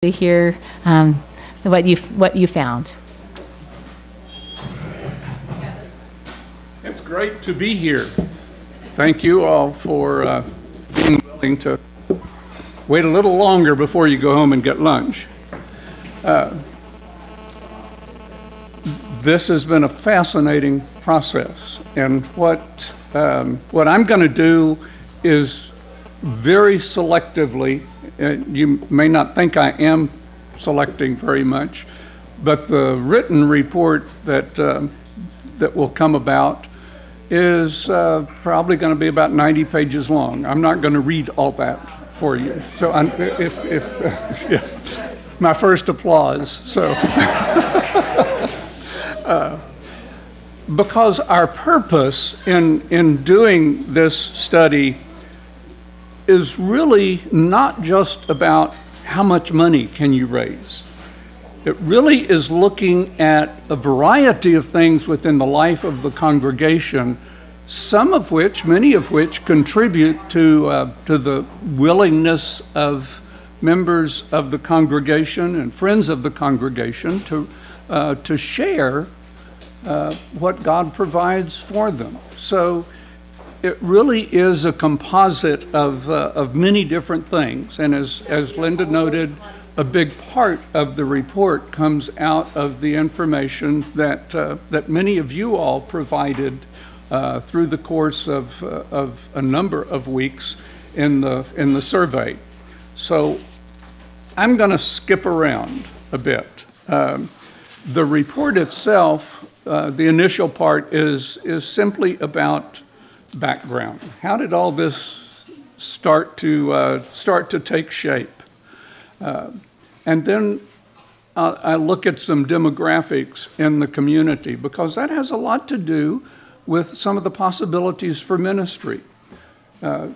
to hear what you found. It's great to be here. Thank you all for being willing to wait a little longer before you go home and get lunch. This has been a fascinating process, and what I'm going to do is very selectively. You may not think I am selecting very much, but the written report that will come about is probably going to be about 90 pages long. I'm not going to read all that for you. So yeah, my first applause. So because our purpose in doing this study is really not just about how much money can you raise. It really is looking at a variety of things within the life of the congregation, many of which contribute to the willingness of members of the congregation and friends of the congregation to share what God provides for them. So it really is a composite of many different things. And as Linda noted, a big part of the report comes out of the information that many of you all provided through the course of a number of weeks in the survey. So I'm going to skip around a bit. The report itself, the initial part is simply about background. How did all this start to take shape? And then I look at some demographics in the community, because that has a lot to do with some of the possibilities for ministry. Then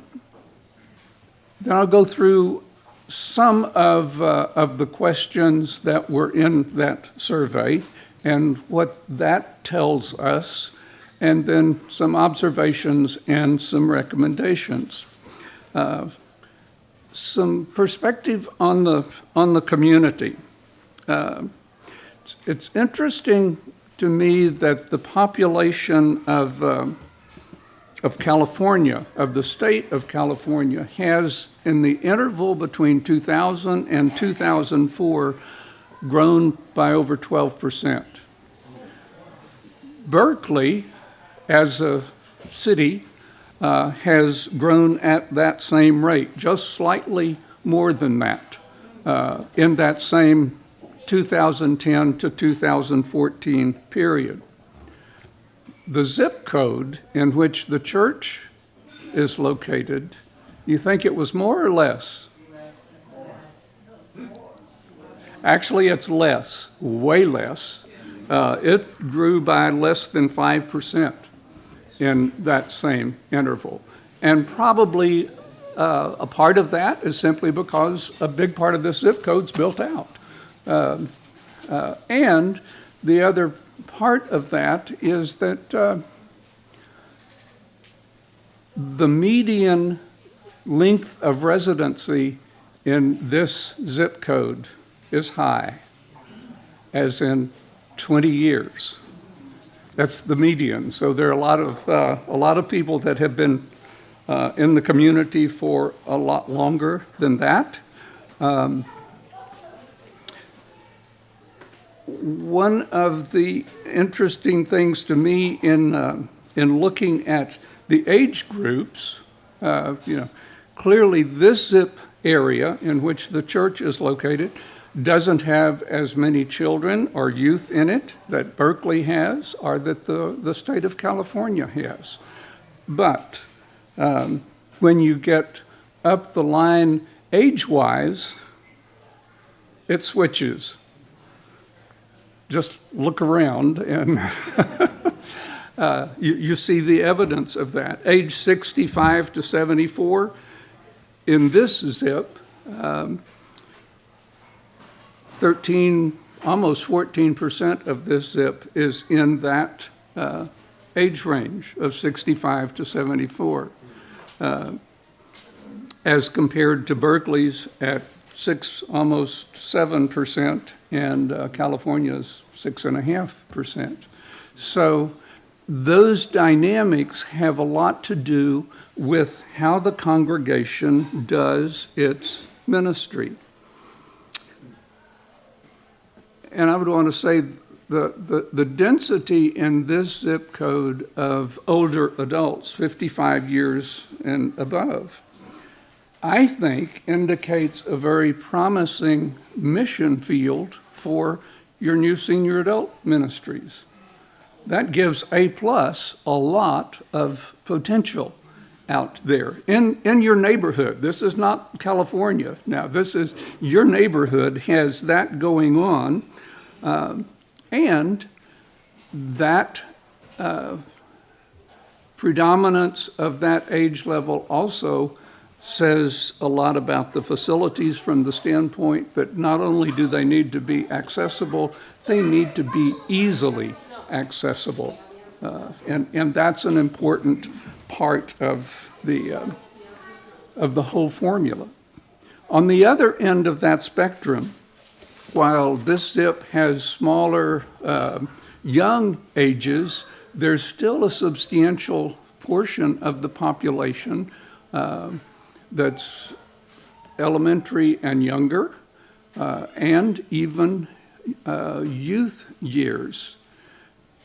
I'll go through some of the questions that were in that survey and what that tells us, and then some observations and some recommendations. Some perspective on the community. It's interesting to me that the population of California, of the state of California, has, in the interval between 2000 and 2004, grown by over 12%. Berkeley, as a city, has grown at that same rate, just slightly more than that, in that same 2010 to 2014 period. The zip code in which the church is located, you think it was more or less? Actually, it's less, way less. It grew by less than 5% in that same interval. And probably a part of that is simply because a big part of this zip code's built out. And the other part of that is that the median length of residency in this zip code is high, as in 20 years. That's the median. So there are a lot of people that have been in the community for a lot longer than that. One of the interesting things to me in looking at the age groups, clearly this zip area in which the church is located doesn't have as many children or youth in it that Berkeley has, or that the state of California has. But when you get up the line age-wise, it switches. Just look around and you see the evidence of that. Age 65 to 74, in this zip, almost 14% of this zip is in that age range of 65 to 74, as compared to Berkeley's at almost 7%, and California's 6.5%. So those dynamics have a lot to do with how the congregation does its ministry. And I would want to say the density in this zip code of older adults, 55 years and above, I think indicates a very promising mission field for your new senior adult ministries. That gives A+ a lot of potential out there in your neighborhood. This is not California now. This is your neighborhood has that going on, and that predominance of that age level also says a lot about the facilities from the standpoint that not only do they need to be accessible, they need to be easily accessible. And that's an important part of the whole formula. On the other end of that spectrum, while this zip has smaller young ages, there's still a substantial portion of the population that's elementary and younger, and even youth years.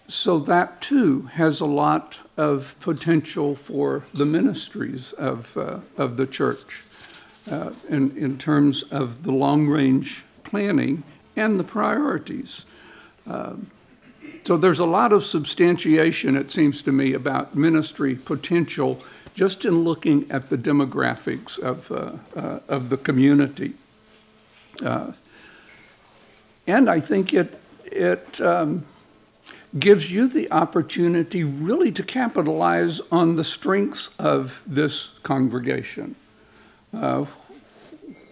So that too has a lot of potential for the ministries of the church in terms of the long-range planning and the priorities. So there's a lot of substantiation, it seems to me, about ministry potential just in looking at the demographics of the community. And I think it gives you the opportunity really to capitalize on the strengths of this congregation.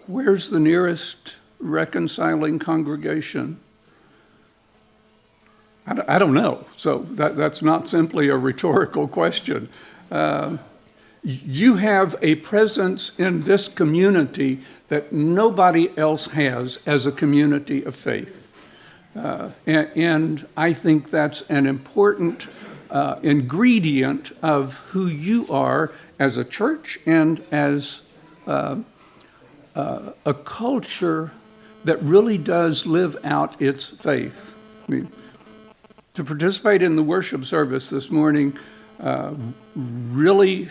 Where's the nearest reconciling congregation? I don't know. So that's not simply a rhetorical question. You have a presence in this community that nobody else has as a community of faith. And I think that's an important ingredient of who you are as a church and as a culture that really does live out its faith. I mean, to participate in the worship service this morning really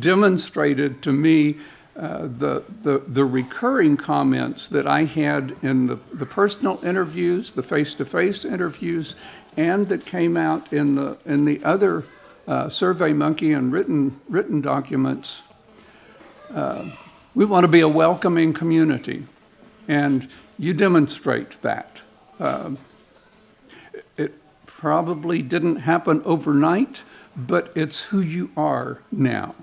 demonstrated to me the recurring comments that I had in the personal interviews, the face-to-face interviews, and that came out in the other SurveyMonkey and written documents. We want to be a welcoming community, and you demonstrate that. It probably didn't happen overnight, but it's who you are now.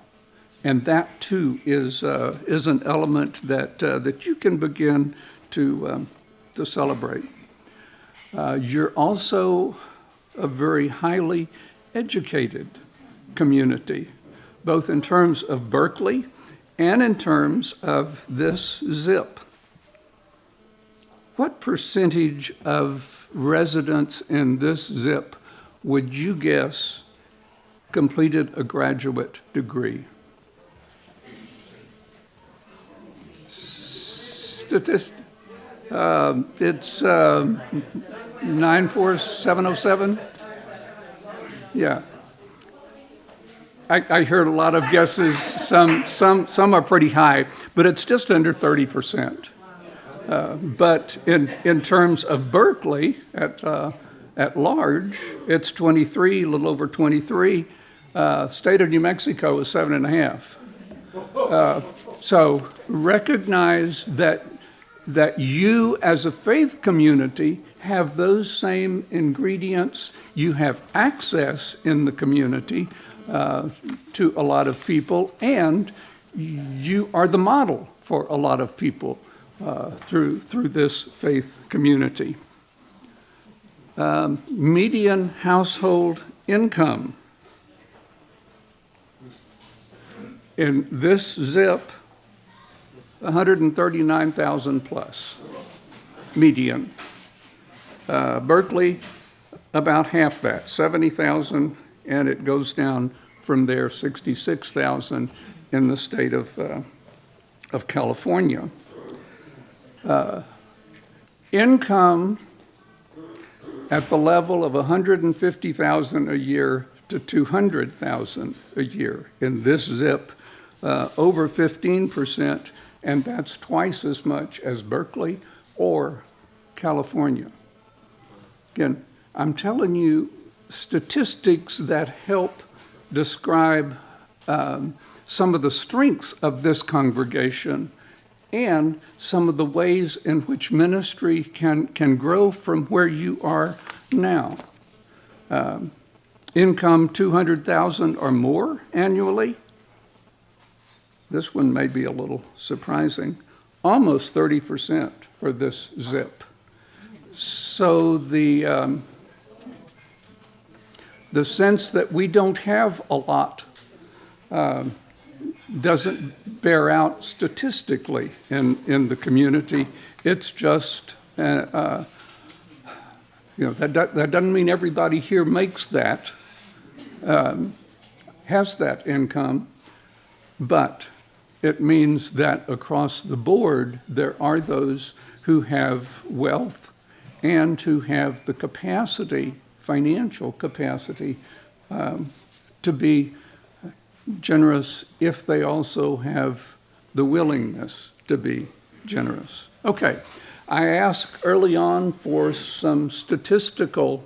And that, too, is an element that you can begin to celebrate. You're also a very highly educated community, both in terms of Berkeley and in terms of this zip. What percentage of residents in this zip would you guess completed a graduate degree? It's 94707. Yeah. I heard a lot of guesses. Some are pretty high, but it's just under 30%. But in terms of Berkeley at large, it's 23, a little over 23. State of New Mexico is 7.5. So recognize that you as a faith community have those same ingredients. You have access in the community to a lot of people, and you are the model for a lot of people through this faith community. Median household income in this zip 139,000 plus median. Berkeley, about half that, 70,000, and it goes down from there, 66,000 in the state of California. Income at the level of 150,000 a year to 200,000 a year in this zip, over 15%, and that's twice as much as Berkeley or California. Again, I'm telling you statistics that help describe some of the strengths of this congregation and some of the ways in which ministry can grow from where you are now. Income 200,000 or more annually. This one may be a little surprising. Almost 30% for this zip. So the sense that we don't have a lot doesn't bear out statistically in the community. It's just, that doesn't mean everybody here makes that, has that income, but it means that across the board, there are those who have wealth and who have the capacity, financial capacity, to be generous if they also have the willingness to be generous. Okay, I asked early on for some statistical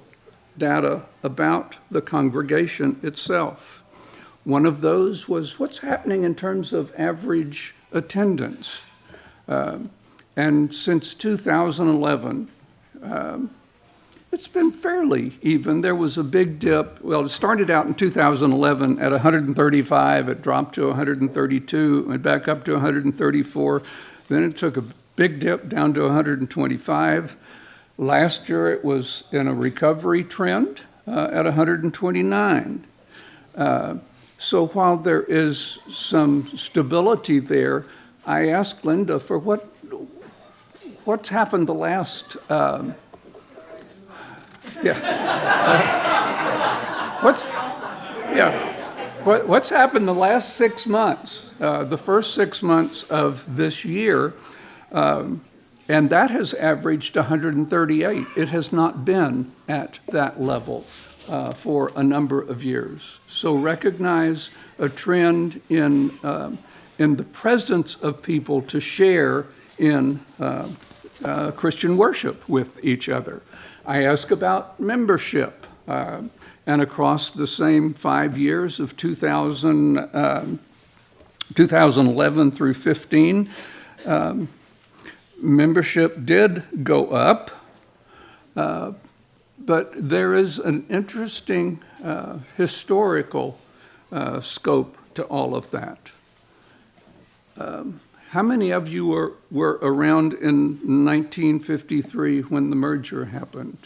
data about the congregation itself. One of those was what's happening in terms of average attendance. And since 2011, it's been fairly even. There was a big dip. Well, it started out in 2011 at 135. It dropped to 132, went back up to 134. Then it took a big dip down to 125. Last year, it was in a recovery trend at 129. So while there is some stability there, I asked Linda for what's happened the last, what's happened the last 6 months, the first 6 months of this year, and that has averaged 138. It has not been at that level for a number of years. So recognize a trend in the presence of people to share in Christian worship with each other. I ask about membership, and across the same 5 years of 2011 through 15, membership did go up, but there is an interesting historical scope to all of that. How many of you were around in 1953 when the merger happened?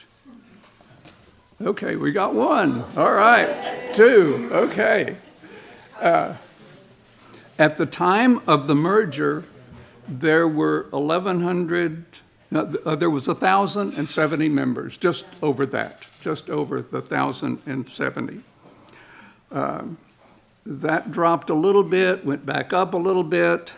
Okay, we got one. All right, two. Okay. At the time of the merger, there were 1,100. There was 1,070 members, just over that, just over the 1,070. That dropped a little bit, went back up a little bit.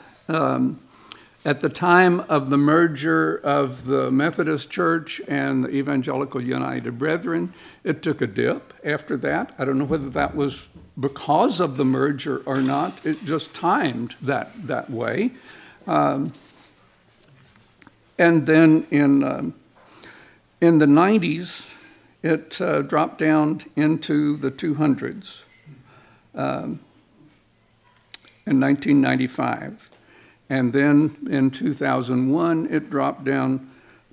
At the time of the merger of the Methodist Church and the Evangelical United Brethren, it took a dip after that. I don't know whether that was because of the merger or not. It just timed that way. And then in the 90s, it dropped down into the 200s in 1995. And then in 2001, it dropped down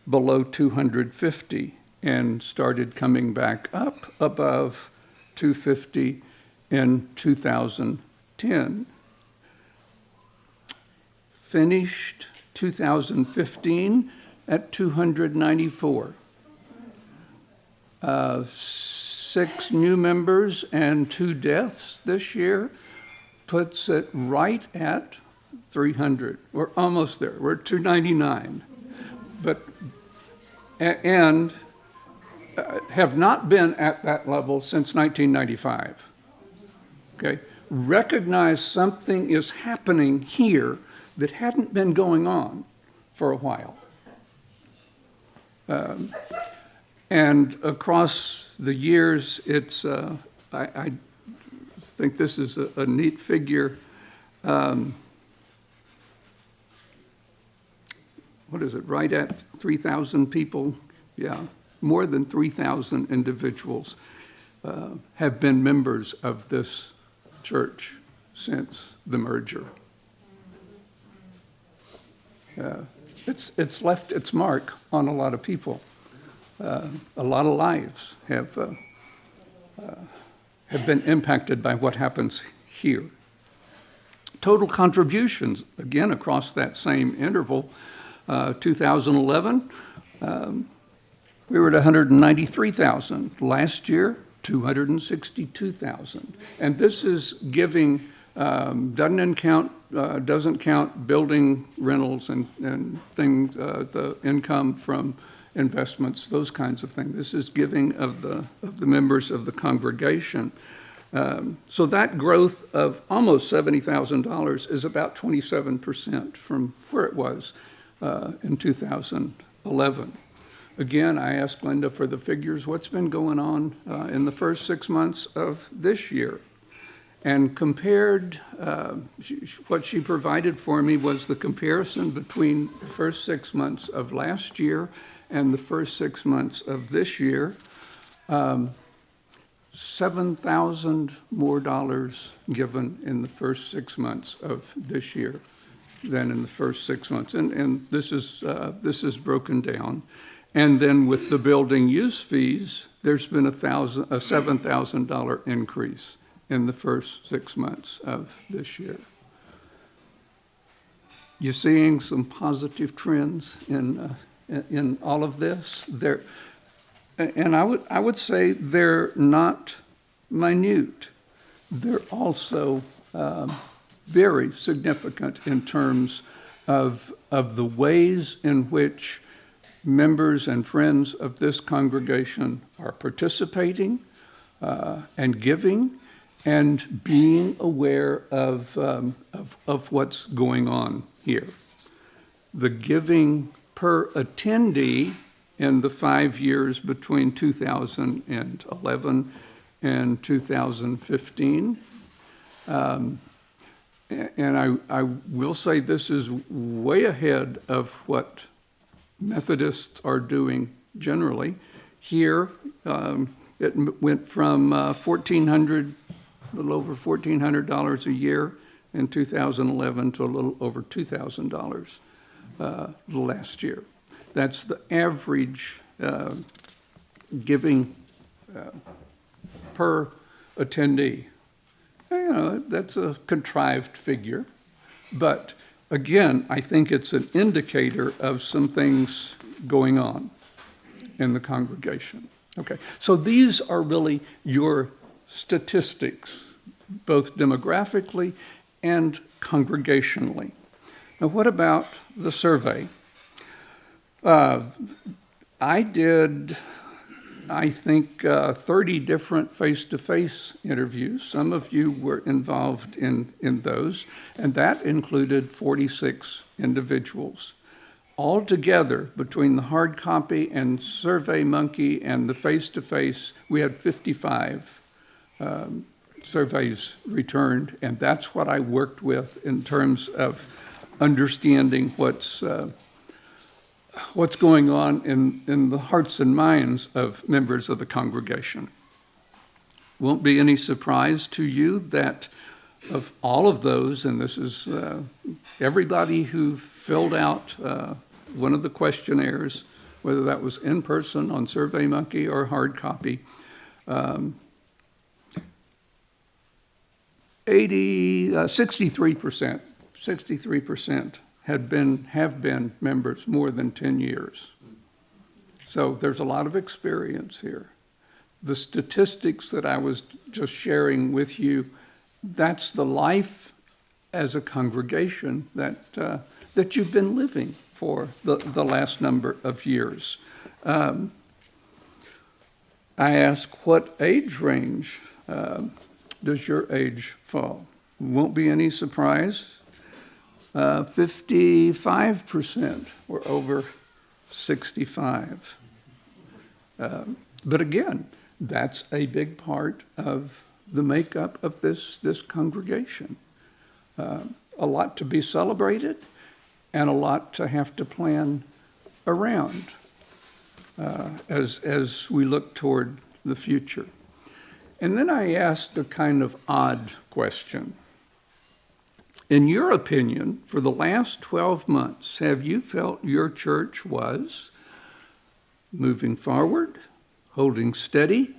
below 250 and started coming back up above 250 in 2010. Finished 2015 at 294. 6 new members and 2 deaths this year puts it right at 300. We're almost there. We're at 299. But, and have not been at that level since 1995. Okay? Recognize something is happening here that hadn't been going on for a while. And across the years, it's, I think this is a neat figure. What is it, right at 3,000 people? Yeah, more than 3,000 individuals have been members of this church since the merger. It's left its mark on a lot of people. A lot of lives have been impacted by what happens here. Total contributions, again, across that same interval, 2011, we were at 193,000. Last year, 262,000. And this is giving, doesn't count building rentals and things, the income from investments, those kinds of things. This is giving of the members of the congregation. So that growth of almost $70,000 is about 27% from where it was in 2011. Again, I asked Linda for the figures. What's been going on in the first 6 months of this year? And compared, what she provided for me was the comparison between the first 6 months of last year and the first 6 months of this year. $7,000 more given in the first 6 months of this year than in the first 6 months. And this is broken down. And then with the building use fees, there's been a $7,000 increase in the first 6 months of this year. You're seeing some positive trends in all of this. And I would say they're not minute. They're also very significant in terms of the ways in which members and friends of this congregation are participating and giving and being aware of what's going on here. The giving per attendee in the 5 years between 2011 and 2015. And I will say this is way ahead of what Methodists are doing generally. Here, it went from a little over $1,400 a year in 2011 to a little over $2,000 last year. That's the average giving per attendee. You know, that's a contrived figure, but again, I think it's an indicator of some things going on in the congregation. Okay, so these are really your statistics, both demographically and congregationally. Now, what about the survey? I did, I think, 30 different face-to-face interviews. Some of you were involved in those, and that included 46 individuals. Altogether, between the hard copy and SurveyMonkey and the face-to-face, we had 55 surveys returned, and that's what I worked with in terms of understanding what's going on in the hearts and minds of members of the congregation. Won't be any surprise to you that of all of those, and this is everybody who filled out one of the questionnaires, whether that was in person on SurveyMonkey or hard copy, 63% have been members more than 10 years. So there's a lot of experience here. The statistics that I was just sharing with you, that's the life as a congregation that you've been living for the last number of years. I ask, what age range does your age fall? Won't be any surprise. 55% were over 65. But again, that's a big part of the makeup of this congregation. A lot to be celebrated and a lot to have to plan around as we look toward the future. And then I asked a kind of odd question. In your opinion, for the last 12 months, have you felt your church was moving forward, holding steady,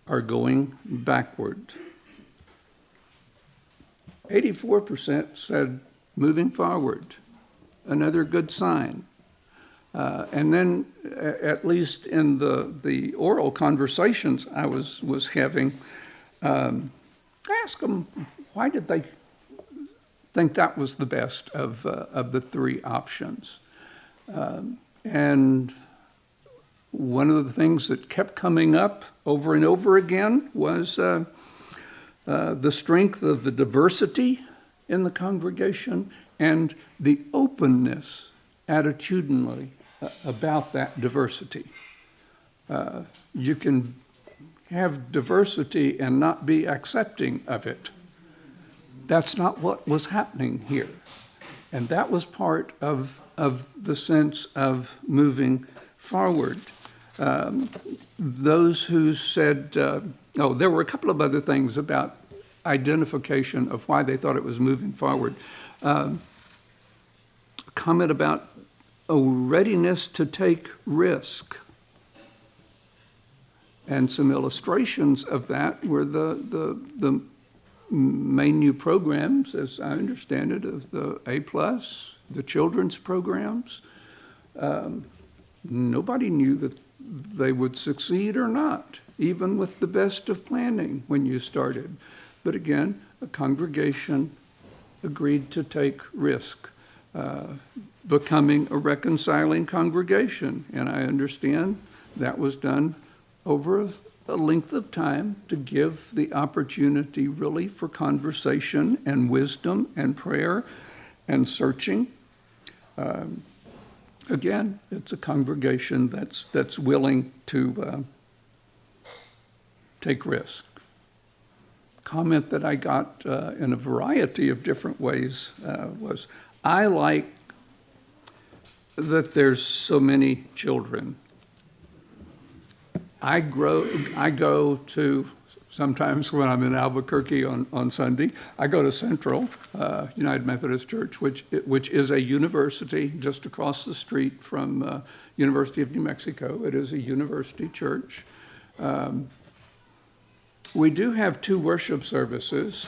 or going backward? 84% said moving forward, another good sign. And then, at least in the oral conversations I was having, I asked them, why did they think that was the best of the three options? And one of the things that kept coming up over and over again was the strength of the diversity in the congregation and the openness attitudinally about that diversity. You can have diversity and not be accepting of it. That's not what was happening here. And that was part of the sense of moving forward. Those who said, there were a couple of other things about identification of why they thought it was moving forward. Comment about a readiness to take risk. And some illustrations of that were the main new programs, as I understand it, of the A+, the children's programs. Nobody knew that they would succeed or not, even with the best of planning when you started. But again, a congregation agreed to take risk, becoming a reconciling congregation. And I understand that was done over a length of time to give the opportunity really for conversation and wisdom and prayer and searching. Again, it's a congregation that's willing to take risk. Comment that I got in a variety of different ways was, I like that there's so many children. I go to, sometimes when I'm in Albuquerque on Sunday, I go to Central United Methodist Church, which is a university just across the street from University of New Mexico. It is a university church. We do have 2 worship services,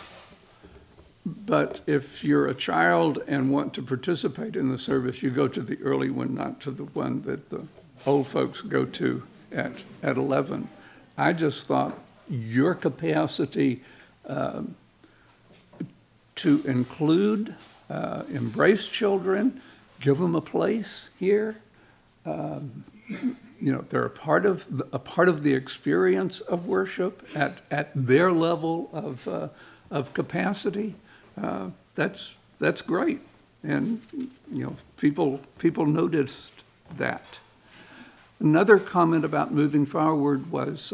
but if you're a child and want to participate in the service, you go to the early one, not to the one that the old folks go to at 11. I just thought your capacity to include, embrace children, give them a place here, they're a part of the experience of worship at their level of capacity. That's great, and people noticed that. Another comment about moving forward was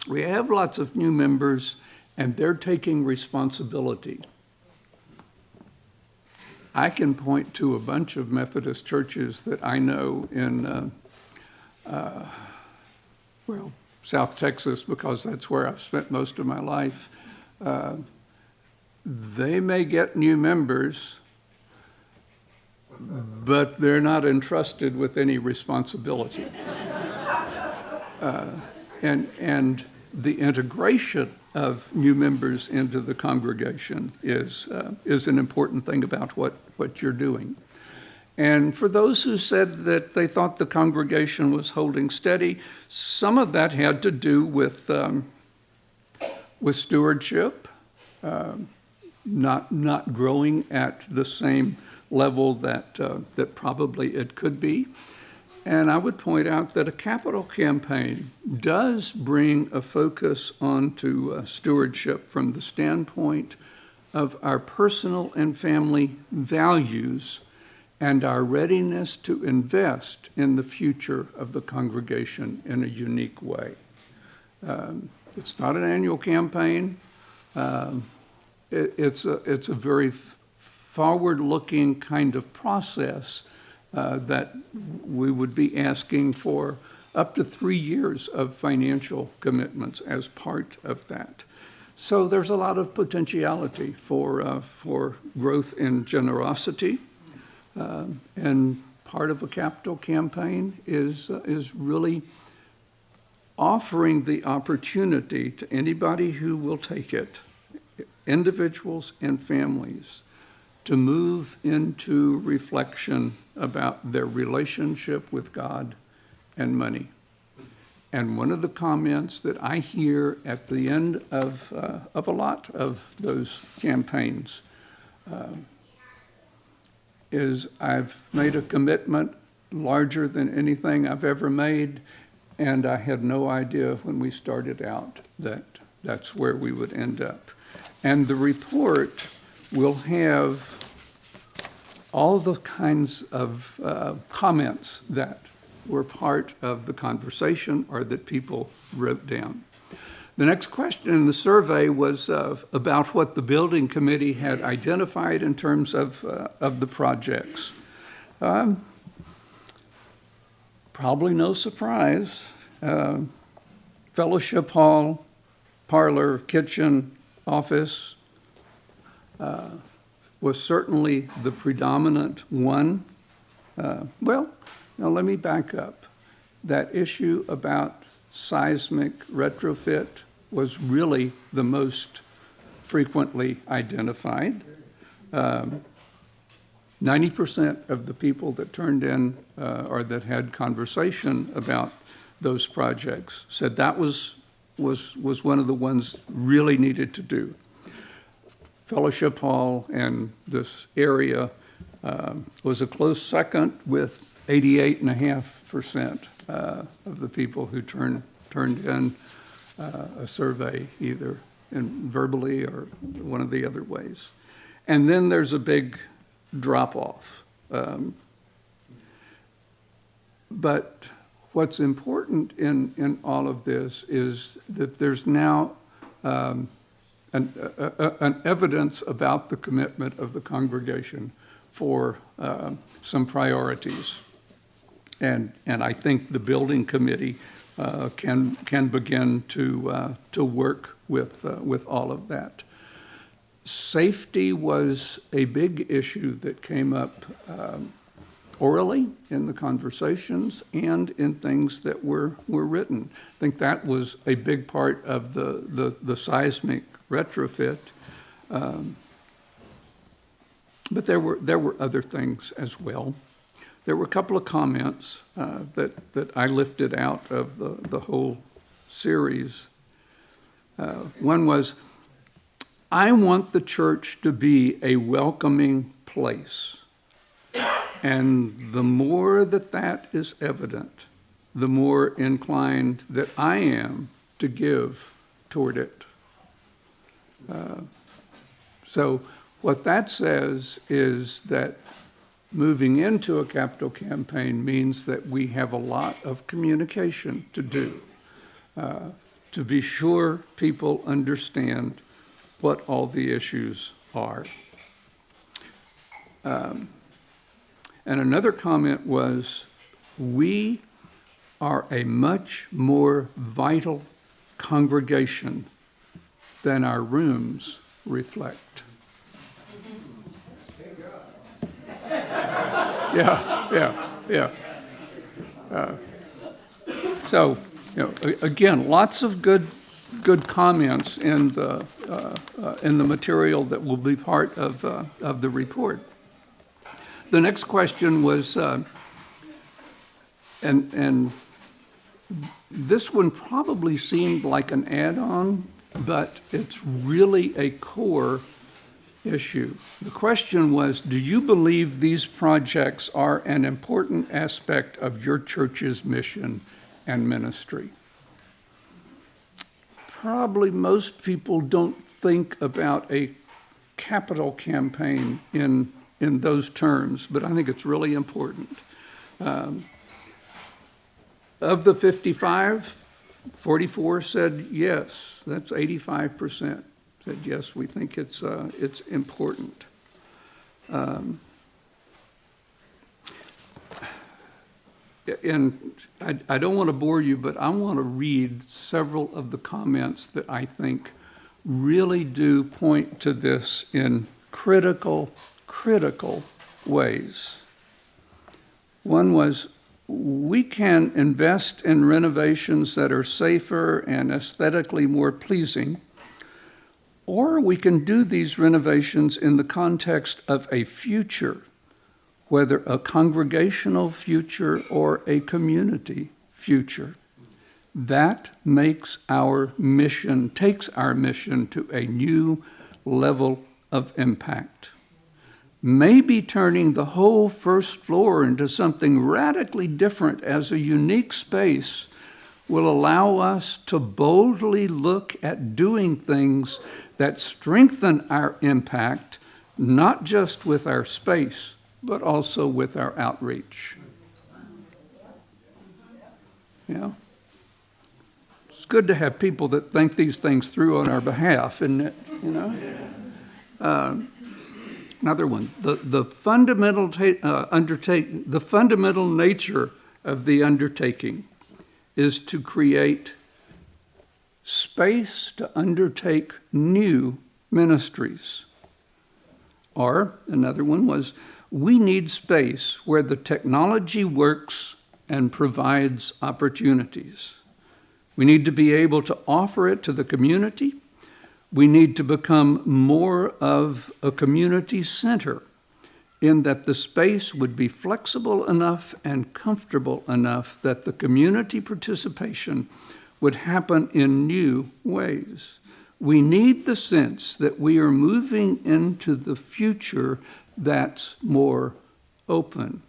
we have lots of new members, and they're taking responsibility. I can point to a bunch of Methodist churches that I know in, South Texas, because that's where I've spent most of my life. They may get new members, but they're not entrusted with any responsibility. And the integration of new members into the congregation is an important thing about what you're doing. And for those who said that they thought the congregation was holding steady, some of that had to do with stewardship. not growing at the same level that probably it could be. And I would point out that a capital campaign does bring a focus onto stewardship from the standpoint of our personal and family values and our readiness to invest in the future of the congregation in a unique way. It's not an annual campaign. It's a very forward-looking kind of process that we would be asking for up to 3 years of financial commitments as part of that. So there's a lot of potentiality for growth in generosity. And part of a capital campaign is really offering the opportunity to anybody who will take it, individuals and families, to move into reflection about their relationship with God and money. And one of the comments that I hear at the end of a lot of those campaigns is, I've made a commitment larger than anything I've ever made, and I had no idea when we started out that that's where we would end up. And the report will have all the kinds of comments that were part of the conversation or that people wrote down. The next question in the survey was about what the building committee had identified in terms of the projects. Probably no surprise. Fellowship hall, parlor, kitchen, office was certainly the predominant one. Well, now let me back up. That issue about seismic retrofit was really the most frequently identified. 90% of the people that turned in or that had conversation about those projects said that was one of the ones really needed to do. Fellowship hall and this area was a close second with 88.5% of the people who turned in a survey, either verbally or one of the other ways. And then there's a big drop-off. But what's important in all of this is that there's now an evidence about the commitment of the congregation for some priorities. And I think the building committee can begin to work with all of that. Safety was a big issue that came up orally in the conversations and in things that were written. I think that was a big part of the seismic retrofit. But there were other things as well. There were a couple of comments that I lifted out of the whole series. One was, I want the church to be a welcoming place. And the more that is evident, the more inclined that I am to give toward it. So what that says is that moving into a capital campaign means that we have a lot of communication to do, to be sure people understand what all the issues are. And another comment was, we are a much more vital congregation than our rooms reflect. Yeah. So, again, lots of good comments in the material that will be part of the report. The next question was, and this one probably seemed like an add-on, but it's really a core issue. The question was, do you believe these projects are an important aspect of your church's mission and ministry? Probably most people don't think about a capital campaign in those terms, but I think it's really important. Of the 55, 44 said yes. That's 85%. Said yes, we think it's important. And I don't want to bore you, but I want to read several of the comments that I think really do point to this in critical ways. One was, we can invest in renovations that are safer and aesthetically more pleasing, or we can do these renovations in the context of a future, whether a congregational future or a community future. That takes our mission to a new level of impact. Maybe turning the whole first floor into something radically different as a unique space will allow us to boldly look at doing things that strengthen our impact, not just with our space, but also with our outreach. Yeah. It's good to have people that think these things through on our behalf, isn't it? You know? Another one, the fundamental nature of the undertaking is to create space to undertake new ministries. Or another one was, we need space where the technology works and provides opportunities. We need to be able to offer it to the community. We need to become more of a community center in that the space would be flexible enough and comfortable enough that the community participation would happen in new ways. We need the sense that we are moving into the future that's more open.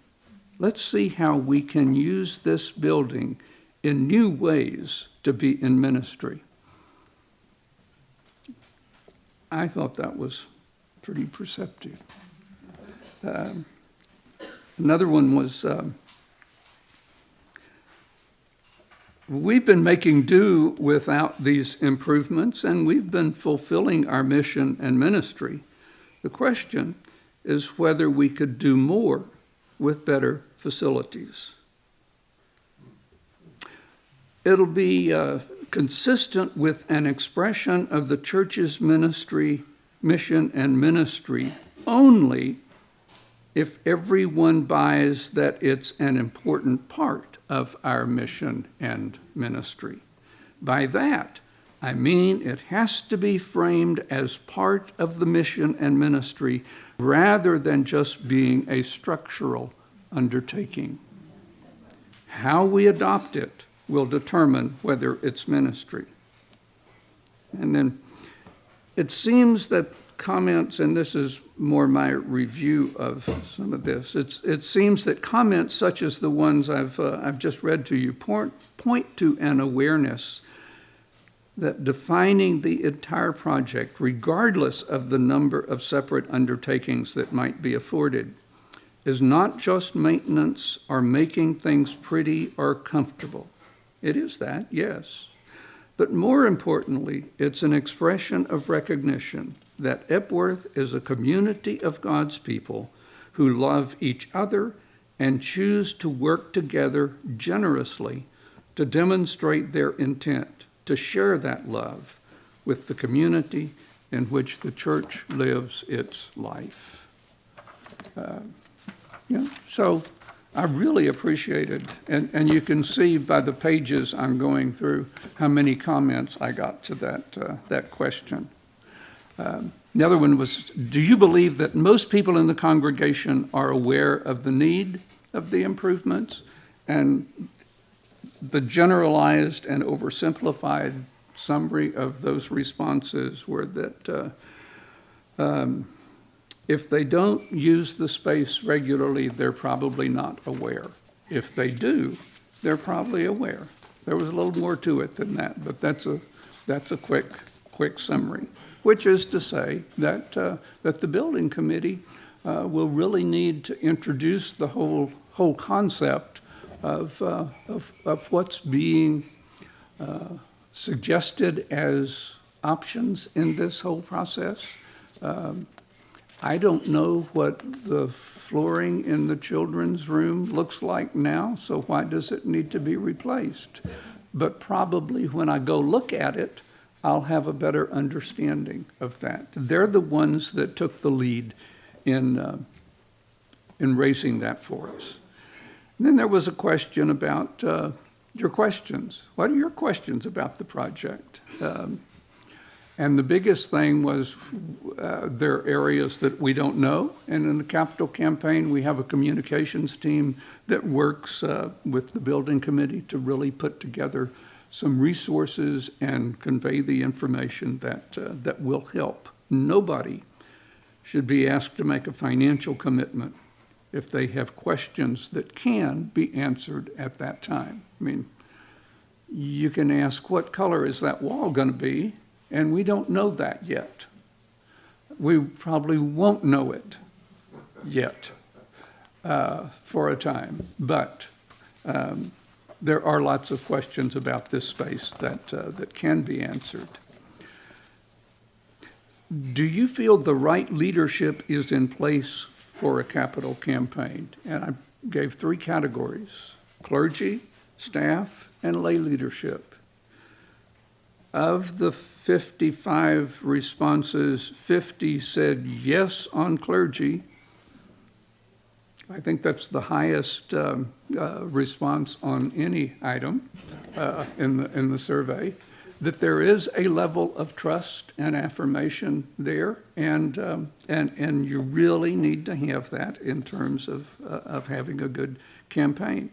Let's see how we can use this building in new ways to be in ministry. I thought that was pretty perceptive. Another one was, we've been making do without these improvements, and we've been fulfilling our mission and ministry. The question is whether we could do more with better facilities. It'll be consistent with an expression of the church's ministry, mission, and ministry only if everyone buys that it's an important part of our mission and ministry. By that, I mean it has to be framed as part of the mission and ministry rather than just being a structural undertaking. How we adopt it will determine whether it's ministry. And then it seems that comments, and this is more my review of some of this, it seems that comments such as the ones I've just read to you point to an awareness that defining the entire project, regardless of the number of separate undertakings that might be afforded, is not just maintenance or making things pretty or comfortable. It is that, yes. But more importantly, it's an expression of recognition that Epworth is a community of God's people who love each other and choose to work together generously to demonstrate their intent to share that love with the community in which the church lives its life. So I really appreciated, and you can see by the pages I'm going through how many comments I got to that question. The other one was, do you believe that most people in the congregation are aware of the need of the improvements? And the generalized and oversimplified summary of those responses were that If they don't use the space regularly, they're probably not aware. If they do, they're probably aware. There was a little more to it than that, but that's a quick summary, which is to say that the building committee will really need to introduce the whole concept of what's being suggested as options in this whole process. I don't know what the flooring in the children's room looks like now, so why does it need to be replaced? But probably when I go look at it, I'll have a better understanding of that. They're the ones that took the lead in raising that for us. And then there was a question about your questions. What are your questions about the project? And the biggest thing was there are areas that we don't know. And in the capital campaign, we have a communications team that works with the building committee to really put together some resources and convey the information that will help. Nobody should be asked to make a financial commitment if they have questions that can be answered at that time. I mean, you can ask, what color is that wall going to be? And we don't know that yet. We probably won't know it yet for a time. But there are lots of questions about this space that can be answered. Do you feel the right leadership is in place for a capital campaign? And I gave 3 categories: clergy, staff, and lay leadership. Of the 55 responses, 50 said yes on clergy. I think that's the highest response on any item in the survey. That there is a level of trust and affirmation there, and you really need to have that in terms of having a good campaign.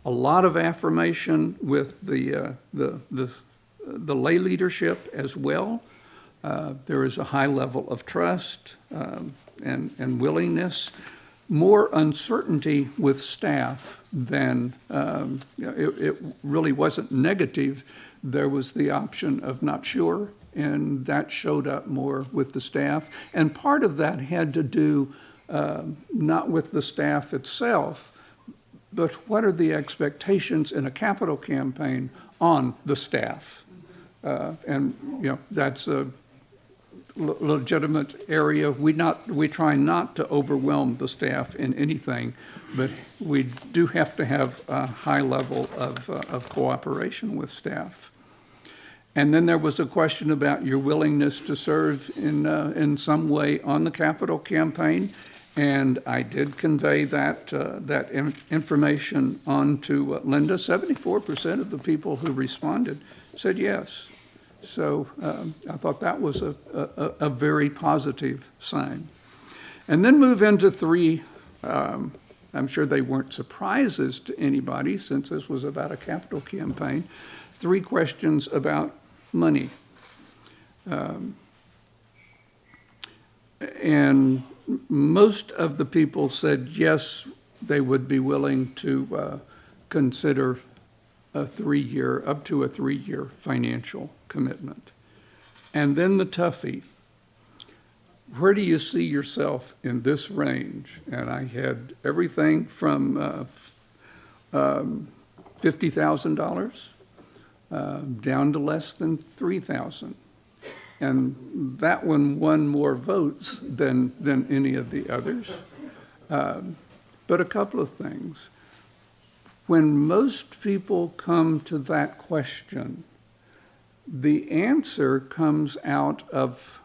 A lot of affirmation with the lay leadership as well. There is a high level of trust and willingness. More uncertainty with staff than, it really wasn't negative. There was the option of not sure, and that showed up more with the staff. And part of that had to do not with the staff itself, but what are the expectations in a capital campaign on the staff? And that's a legitimate area. We try not to overwhelm the staff in anything, but we do have to have a high level of cooperation with staff. And then there was a question about your willingness to serve in some way on the capital campaign, and I did convey that information on to Linda. 74% of the people who responded said yes. So I thought that was a very positive sign. And then move into 3, I'm sure they weren't surprises to anybody since this was about a capital campaign, 3 questions about money. And most of the people said yes, they would be willing to consider up to a 3-year financial commitment. And then the toughie, where do you see yourself in this range? And I had everything from $50,000 down to less than $3,000. And that one won more votes than any of the others. But a couple of things. When most people come to that question, the answer comes out of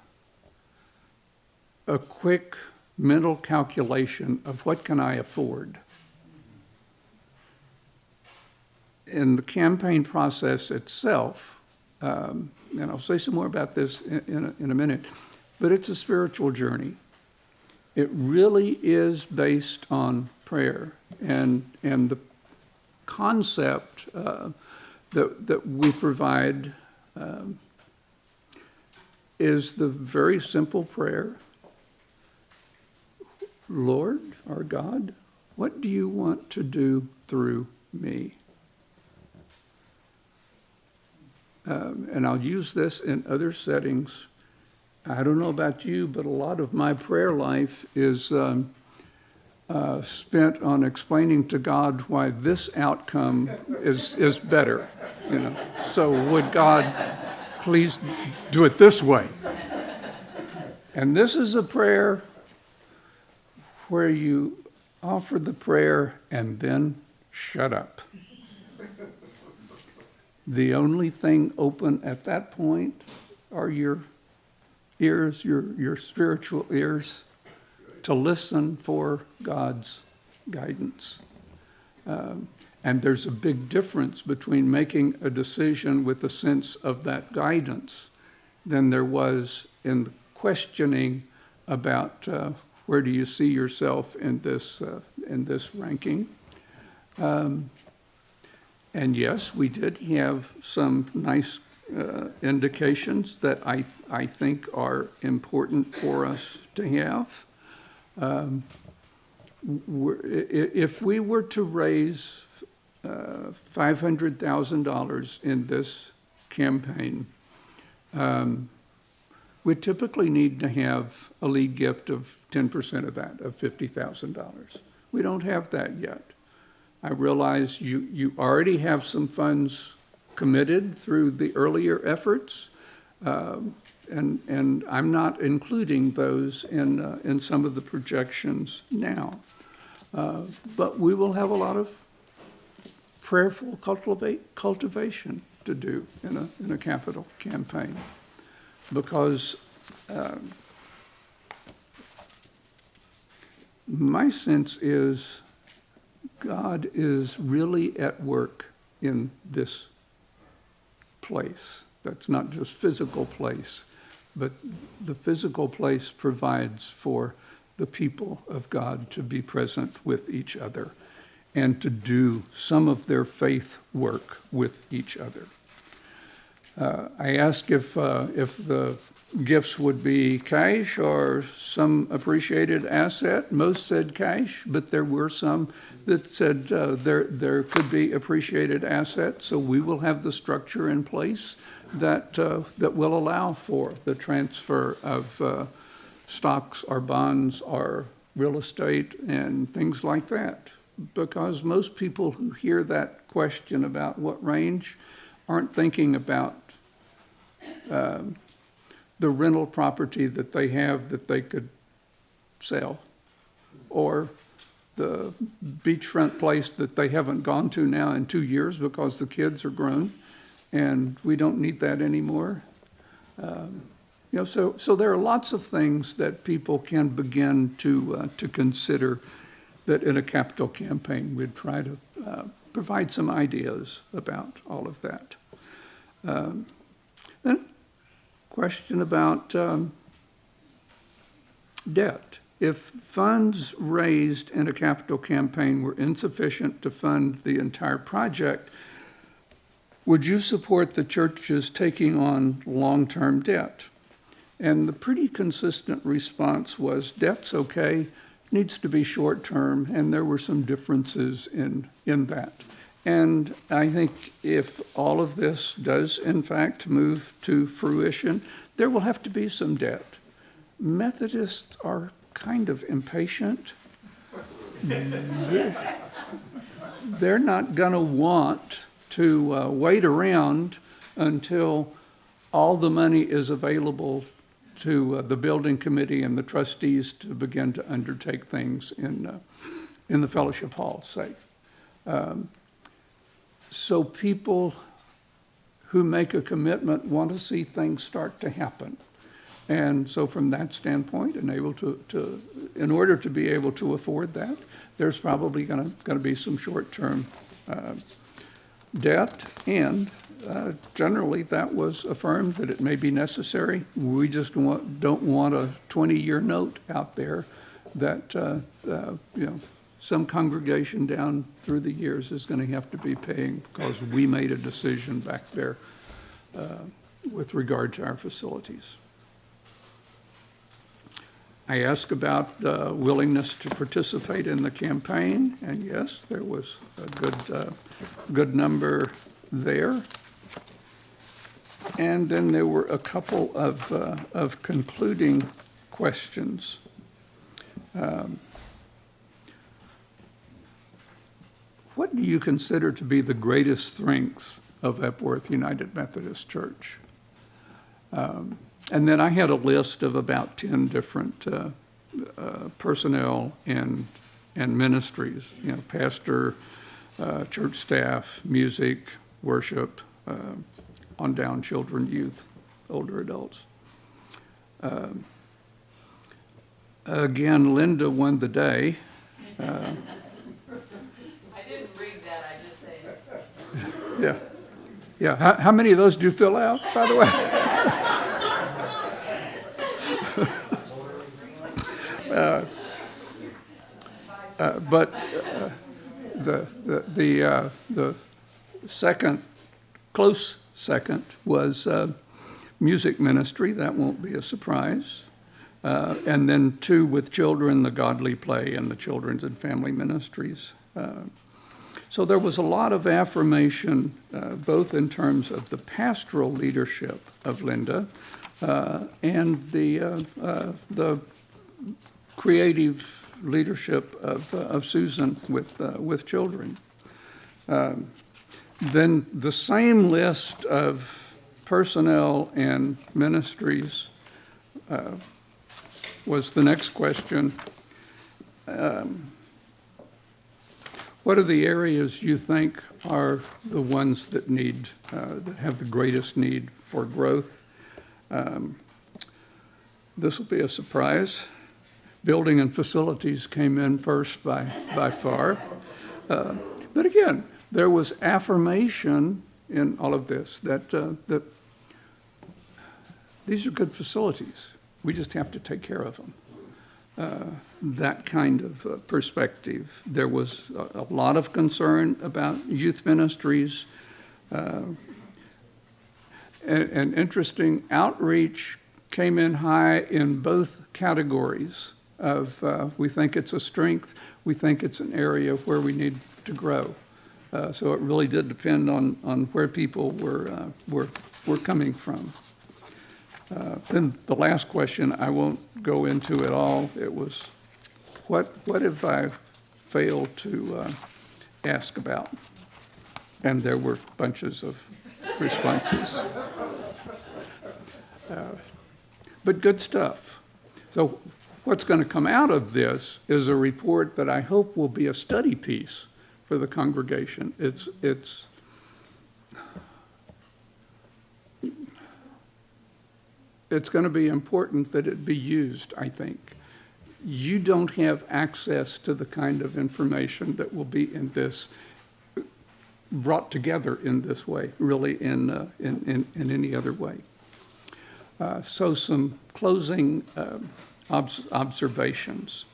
a quick mental calculation of what can I afford. In the campaign process itself, and I'll say some more about this in a minute, but it's a spiritual journey. It really is based on prayer, and the concept that we provide is the very simple prayer, Lord, our God, what do you want to do through me? And I'll use this in other settings. I don't know about you, but a lot of my prayer life is spent on explaining to God why this outcome is better. You know, so would God please do it this way? And this is a prayer where you offer the prayer and then shut up. The only thing open at that point are your ears, your spiritual ears, to listen for God's guidance. And there's a big difference between making a decision with a sense of that guidance than there was in the questioning about where do you see yourself in this ranking. And yes, we did have some nice indications that I think are important for us to have. If we were to raise $500,000 in this campaign, we typically need to have a lead gift of 10% of that, of $50,000. We don't have that yet. I realize you already have some funds committed through the earlier efforts, and I'm not including those in some of the projections now. But we will have a lot of prayerful cultivation to do in a capital campaign, because my sense is God is really at work in this place. That's not just physical place, but the physical place provides for the people of God to be present with each other and to do some of their faith work with each other. I asked if the gifts would be cash or some appreciated asset. Most said cash, but there were some that said there could be appreciated assets. So we will have the structure in place that will allow for the transfer of stocks or bonds or real estate and things like that. Because most people who hear that question about what range aren't thinking about the rental property that they have that they could sell, or the beachfront place that they haven't gone to now in 2 years because the kids are grown and we don't need that anymore. So there are lots of things that people can begin to consider that in a capital campaign we'd try to provide some ideas about all of that. Then question about debt. If funds raised in a capital campaign were insufficient to fund the entire project, would you support the churches taking on long-term debt? And the pretty consistent response was, debt's okay, needs to be short-term, and there were some differences in that. And I think if all of this does, in fact, move to fruition, there will have to be some debt. Methodists are kind of impatient. They're not going to want to wait around until all the money is available to the building committee and the trustees to begin to undertake things in the fellowship hall, say. So people who make a commitment want to see things start to happen. And so from that standpoint, in order to be able to afford that, there's probably going to be some short-term debt. And generally that was affirmed that it may be necessary. We just don't want a 20-year note out there that some congregation down through the years is going to have to be paying because we made a decision back there with regard to our facilities. I asked about the willingness to participate in the campaign, and yes, there was a good number there. And then there were a couple of concluding questions. What do you consider to be the greatest strengths of Epworth United Methodist Church? And then I had a list of about 10 different personnel and ministries, pastor, church staff, music, worship, on down, children, youth, older adults. Again, Linda won the day. I didn't read that, I just said. Yeah. Yeah. How many of those do you fill out, by the way? But the second, close second, was music ministry. That won't be a surprise. And then 2 with children, the Godly Play and the Children's and Family Ministries. So there was a lot of affirmation, both in terms of the pastoral leadership of Linda and the creative leadership of Susan with children. Then the same list of personnel and ministries was the next question. What are the areas you think are the ones that need, that have the greatest need for growth? This will be a surprise. Building and facilities came in first by far. But again, there was affirmation in all of this that these are good facilities. We just have to take care of them. That kind of perspective. There was a lot of concern about youth ministries. And interesting, outreach came in high in both categories of we think it's a strength, we think it's an area where we need to grow. So it really did depend on where people were coming from. Then the last question, I won't go into at all. It was, what have I failed to ask about? And there were bunches of responses. But good stuff. So what's going to come out of this is a report that I hope will be a study piece for the congregation. It's going to be important that it be used, I think. You don't have access to the kind of information that will be in this, brought together in this way, really in any other way. So some closing observations.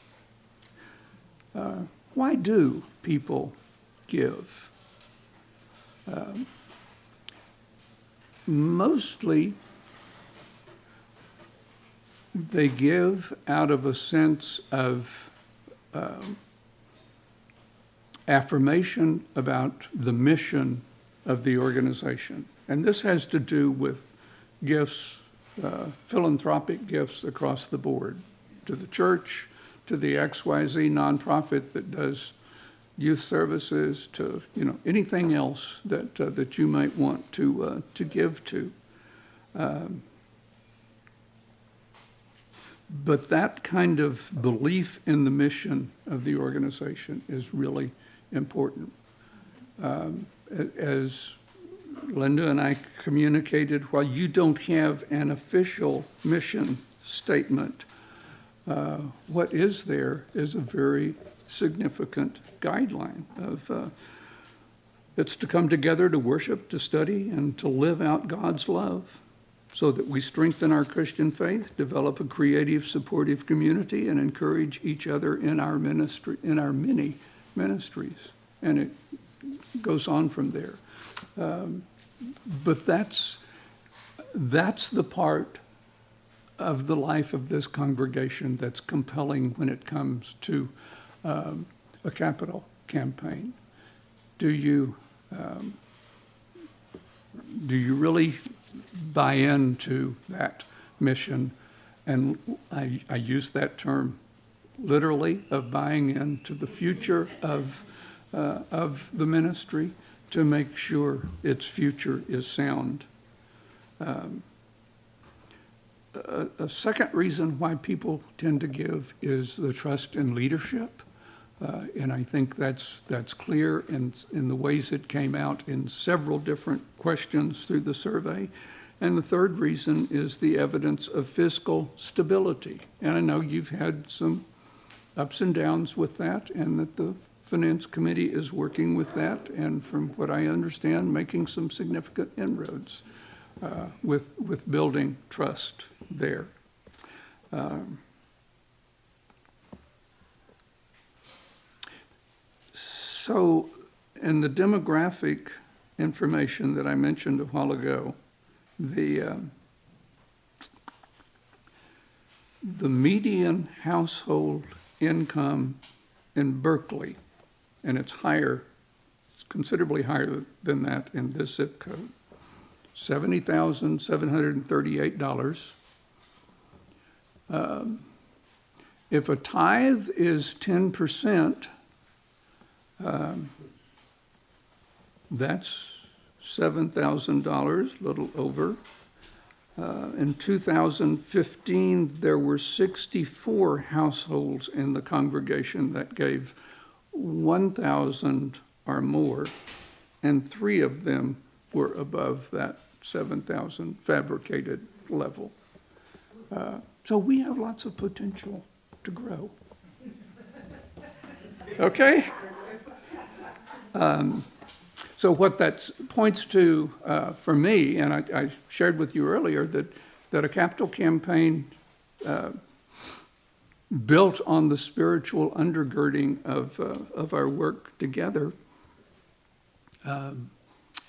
Why do people give? Mostly, they give out of a sense of affirmation about the mission of the organization. And this has to do with gifts, philanthropic gifts across the board, to the church, to the XYZ nonprofit that does youth services, to anything else that you might want to give to. But that kind of belief in the mission of the organization is really important. As Linda and I communicated, while you don't have an official mission statement, what is there is a very significant guideline of it's to come together to worship, to study, and to live out God's love, so that we strengthen our Christian faith, develop a creative, supportive community, and encourage each other in our ministry, in our many ministries. And it goes on from there. But that's the part of the life of this congregation that's compelling when it comes to a capital campaign? Do you really buy into that mission? And I use that term literally, of buying into the future of the ministry to make sure its future is sound. A second reason why people tend to give is the trust in leadership. And I think that's clear in the ways it came out in several different questions through the survey. And the third reason is the evidence of fiscal stability. And I know you've had some ups and downs with that, and that the Finance Committee is working with that, and from what I understand, making some significant inroads with building trust there. So, in the demographic information that I mentioned a while ago, the median household income in Berkeley, and it's considerably higher than that in this zip code, $70,738. If a tithe is 10%, that's $7,000, a little over. In 2015, there were 64 households in the congregation that gave 1,000 or more, and 3 of them were above that 7,000 fabricated level. So we have lots of potential to grow. Okay? So what that points to for me, and I shared with you earlier, that a capital campaign built on the spiritual undergirding of our work together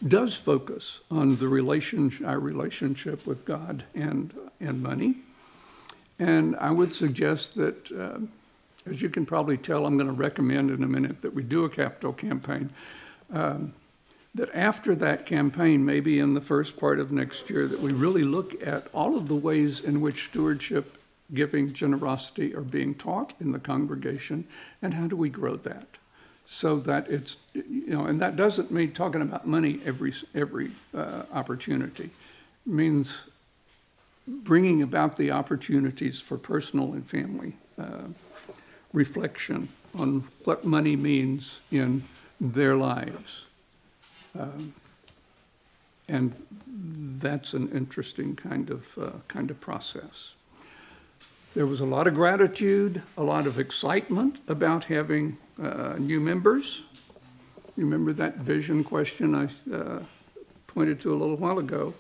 does focus on our relationship with God and money. And I would suggest that, as you can probably tell, I'm going to recommend in a minute that we do a capital campaign. That after that campaign, maybe in the first part of next year, that we really look at all of the ways in which stewardship, giving, generosity are being taught in the congregation, and how do we grow that? So that it's, and that doesn't mean talking about money every opportunity. It means bringing about the opportunities for personal and family reflection on what money means in their lives. And that's an interesting kind of process. There was a lot of gratitude, a lot of excitement about having new members. You remember that vision question I pointed to a little while ago.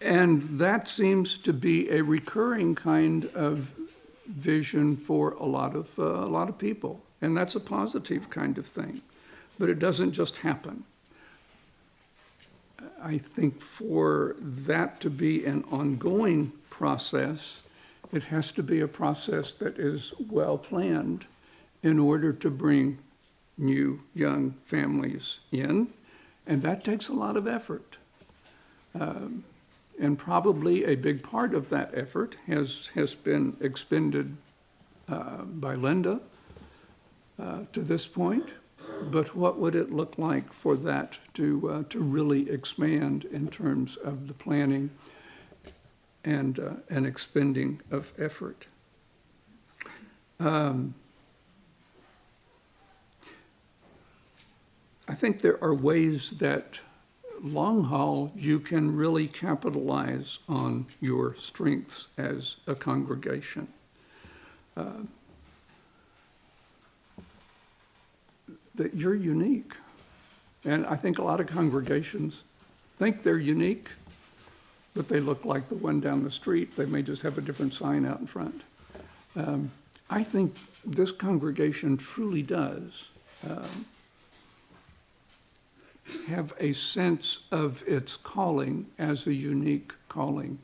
And that seems to be a recurring kind of vision for a lot of people. And that's a positive kind of thing. But it doesn't just happen. I think for that to be an ongoing process, it has to be a process that is well planned in order to bring new young families in. And that takes a lot of effort. And probably a big part of that effort has been expended by Linda to this point. But what would it look like for that to really expand in terms of the planning and expending of effort? I think there are ways that long haul you can really capitalize on your strengths as a congregation. That you're unique. And I think a lot of congregations think they're unique, but they look like the one down the street. They may just have a different sign out in front. I think this congregation truly does have a sense of its calling as a unique calling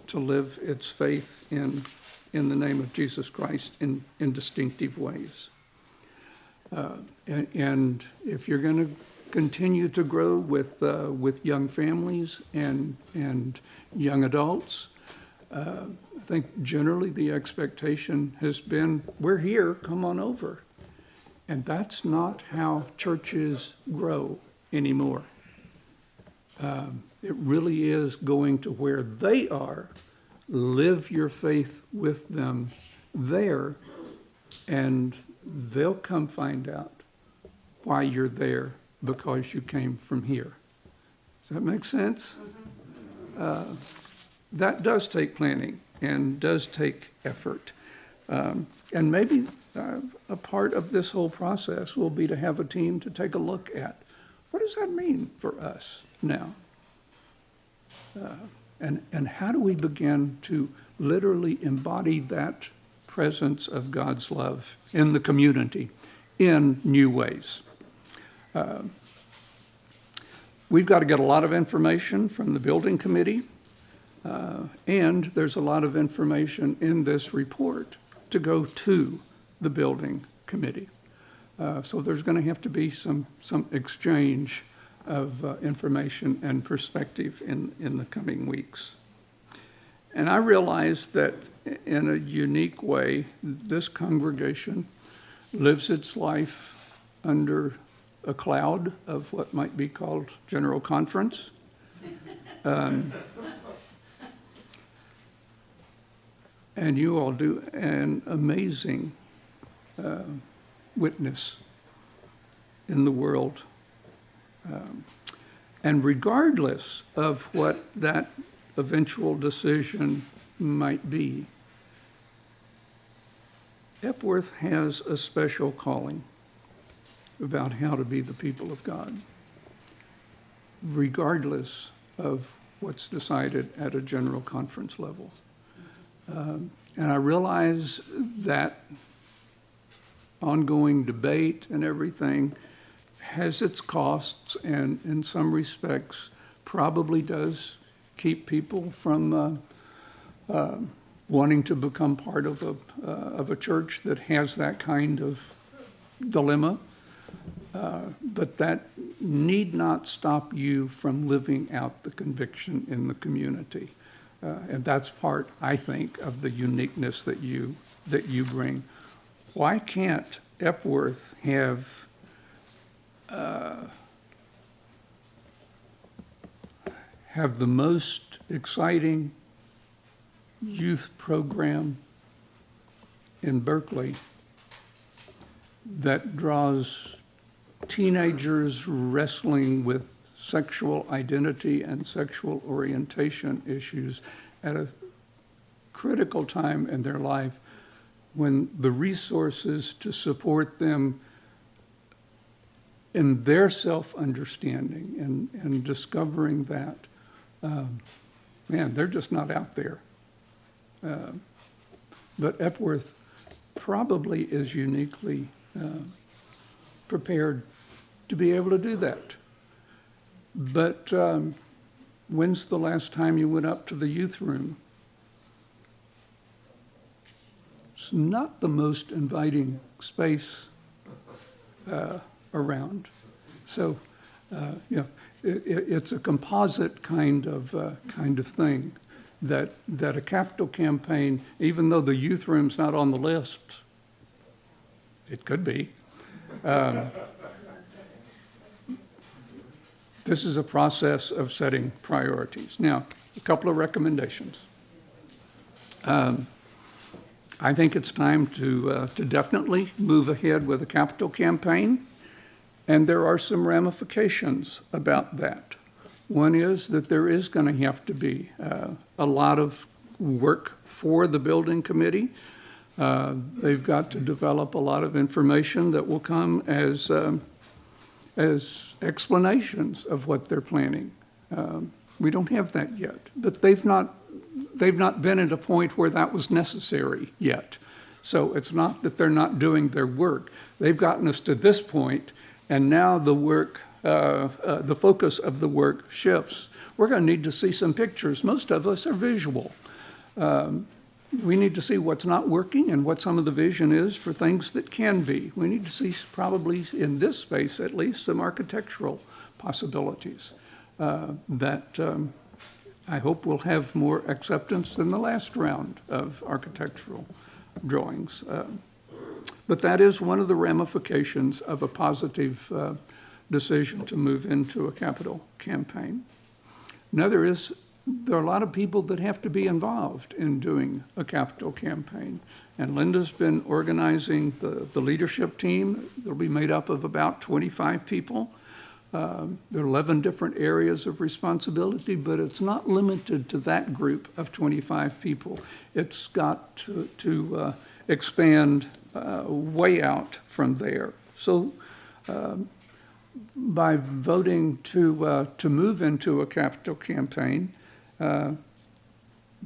to live its faith in the name of Jesus Christ in distinctive ways. And if you're going to continue to grow with young families and young adults, I think generally the expectation has been, we're here, come on over. And that's not how churches grow anymore. It really is going to where they are, live your faith with them there, and they'll come find out why you're there because you came from here. Does that make sense? That does take planning and does take effort. And maybe a part of this whole process will be to have a team to take a look at what does that mean for us now? And how do we begin to literally embody that presence of God's love in the community in new ways? We've got to get a lot of information from the building committee, and there's a lot of information in this report to go to the building committee. So there's going to have to be some exchange of information and perspective in the coming weeks. And I realize that in a unique way, this congregation lives its life under a cloud of what might be called General Conference. And you all do an amazing witness in the world. And regardless of what that eventual decision might be, Epworth has a special calling about how to be the people of God, regardless of what's decided at a general conference level. And I realize that ongoing debate and everything has its costs, and in some respects probably does keep people from wanting to become part of a church that has that kind of dilemma. But that need not stop you from living out the conviction in the community. And that's part, I think, of the uniqueness that you bring. Why can't Epworth have the most exciting youth program in Berkeley that draws teenagers wrestling with sexual identity and sexual orientation issues at a critical time in their life when the resources to support them in their self-understanding and discovering that, they're just not out there. But Epworth probably is uniquely prepared to be able to do that. But when's the last time you went up to the youth room? It's not the most inviting space around. So, it's a composite kind of thing that a capital campaign, even though the youth room's not on the list, it could be. This is a process of setting priorities. Now, a couple of recommendations. I think it's time to definitely move ahead with a capital campaign, and there are some ramifications about that. One is that there is going to have to be a lot of work for the building committee. They've got to develop a lot of information that will come as explanations of what they're planning. We don't have that yet, but they've not been at a point where that was necessary yet. So it's not that they're not doing their work. They've gotten us to this point, and now the work the focus of the work shifts. We're going to need to see some pictures. Most of us are visual. We need to see what's not working and what some of the vision is for things that can be. We need to see, probably in this space at least, some architectural possibilities that I hope will have more acceptance than the last round of architectural drawings. But that is one of the ramifications of a positive decision to move into a capital campaign. Another is there are a lot of people that have to be involved in doing a capital campaign. And Linda's been organizing the leadership team. They'll be made up of about 25 people. There are 11 different areas of responsibility, but it's not limited to that group of 25 people. It's got to expand way out from there. So by voting to move into a capital campaign,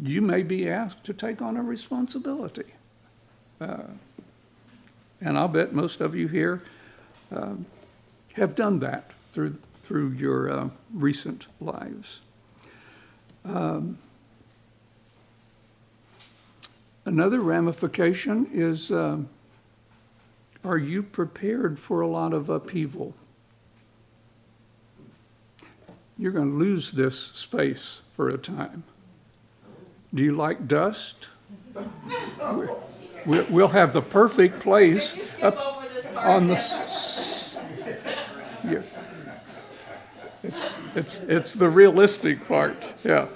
you may be asked to take on a responsibility. And I'll bet most of you here have done that through your recent lives. Another ramification is, are you prepared for a lot of upheaval? You're going to lose this space for a time. Do you like dust? We'll have the perfect place up on the... Yeah. It's the realistic part, yeah.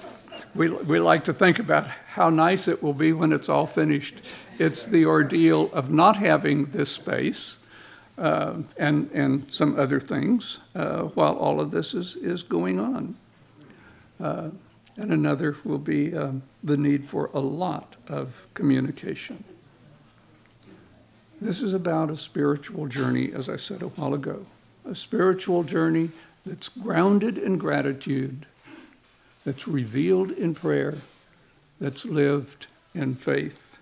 We like to think about how nice it will be when it's all finished. It's the ordeal of not having this space and some other things while all of this is going on. And another will be the need for a lot of communication. This is about a spiritual journey, as I said a while ago, a spiritual journey that's grounded in gratitude, that's revealed in prayer, that's lived in faith.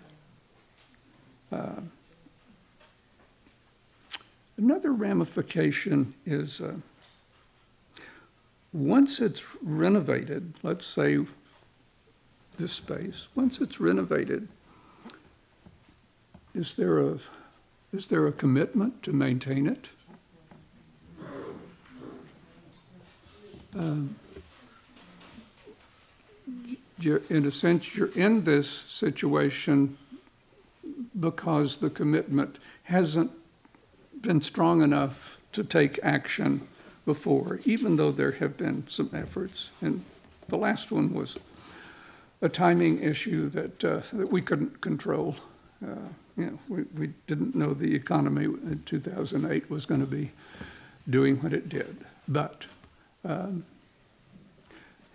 Another ramification is once it's renovated, let's say this space, once it's renovated, is there a commitment to maintain it? In a sense, you're in this situation because the commitment hasn't been strong enough to take action before, even though there have been some efforts. And the last one was a timing issue that we couldn't control. We didn't know the economy in 2008 was going to be doing what it did. But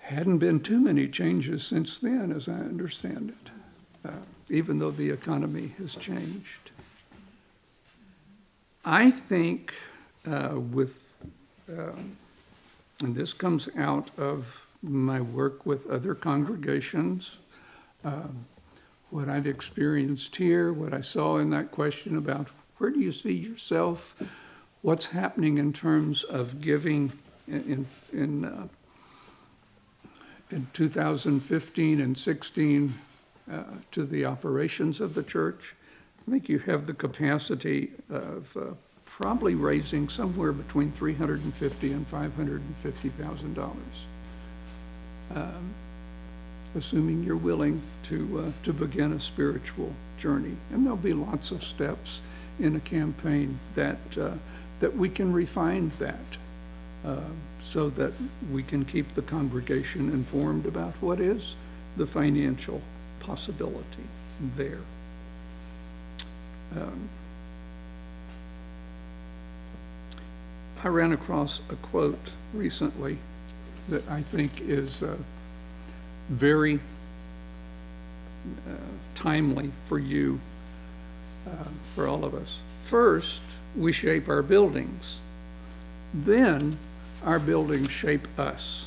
hadn't been too many changes since then, as I understand it, even though the economy has changed. I think and this comes out of my work with other congregations, what I've experienced here, what I saw in that question about where do you see yourself, what's happening in terms of giving in 2015 and 16 to the operations of the church. I think you have the capacity of probably raising somewhere between $350,000 and $550,000, assuming you're willing to begin a spiritual journey. And there'll be lots of steps in a campaign that we can refine that so that we can keep the congregation informed about what is the financial possibility there. I ran across a quote recently that I think is very timely for you, for all of us. First, we shape our buildings. Then our buildings shape us.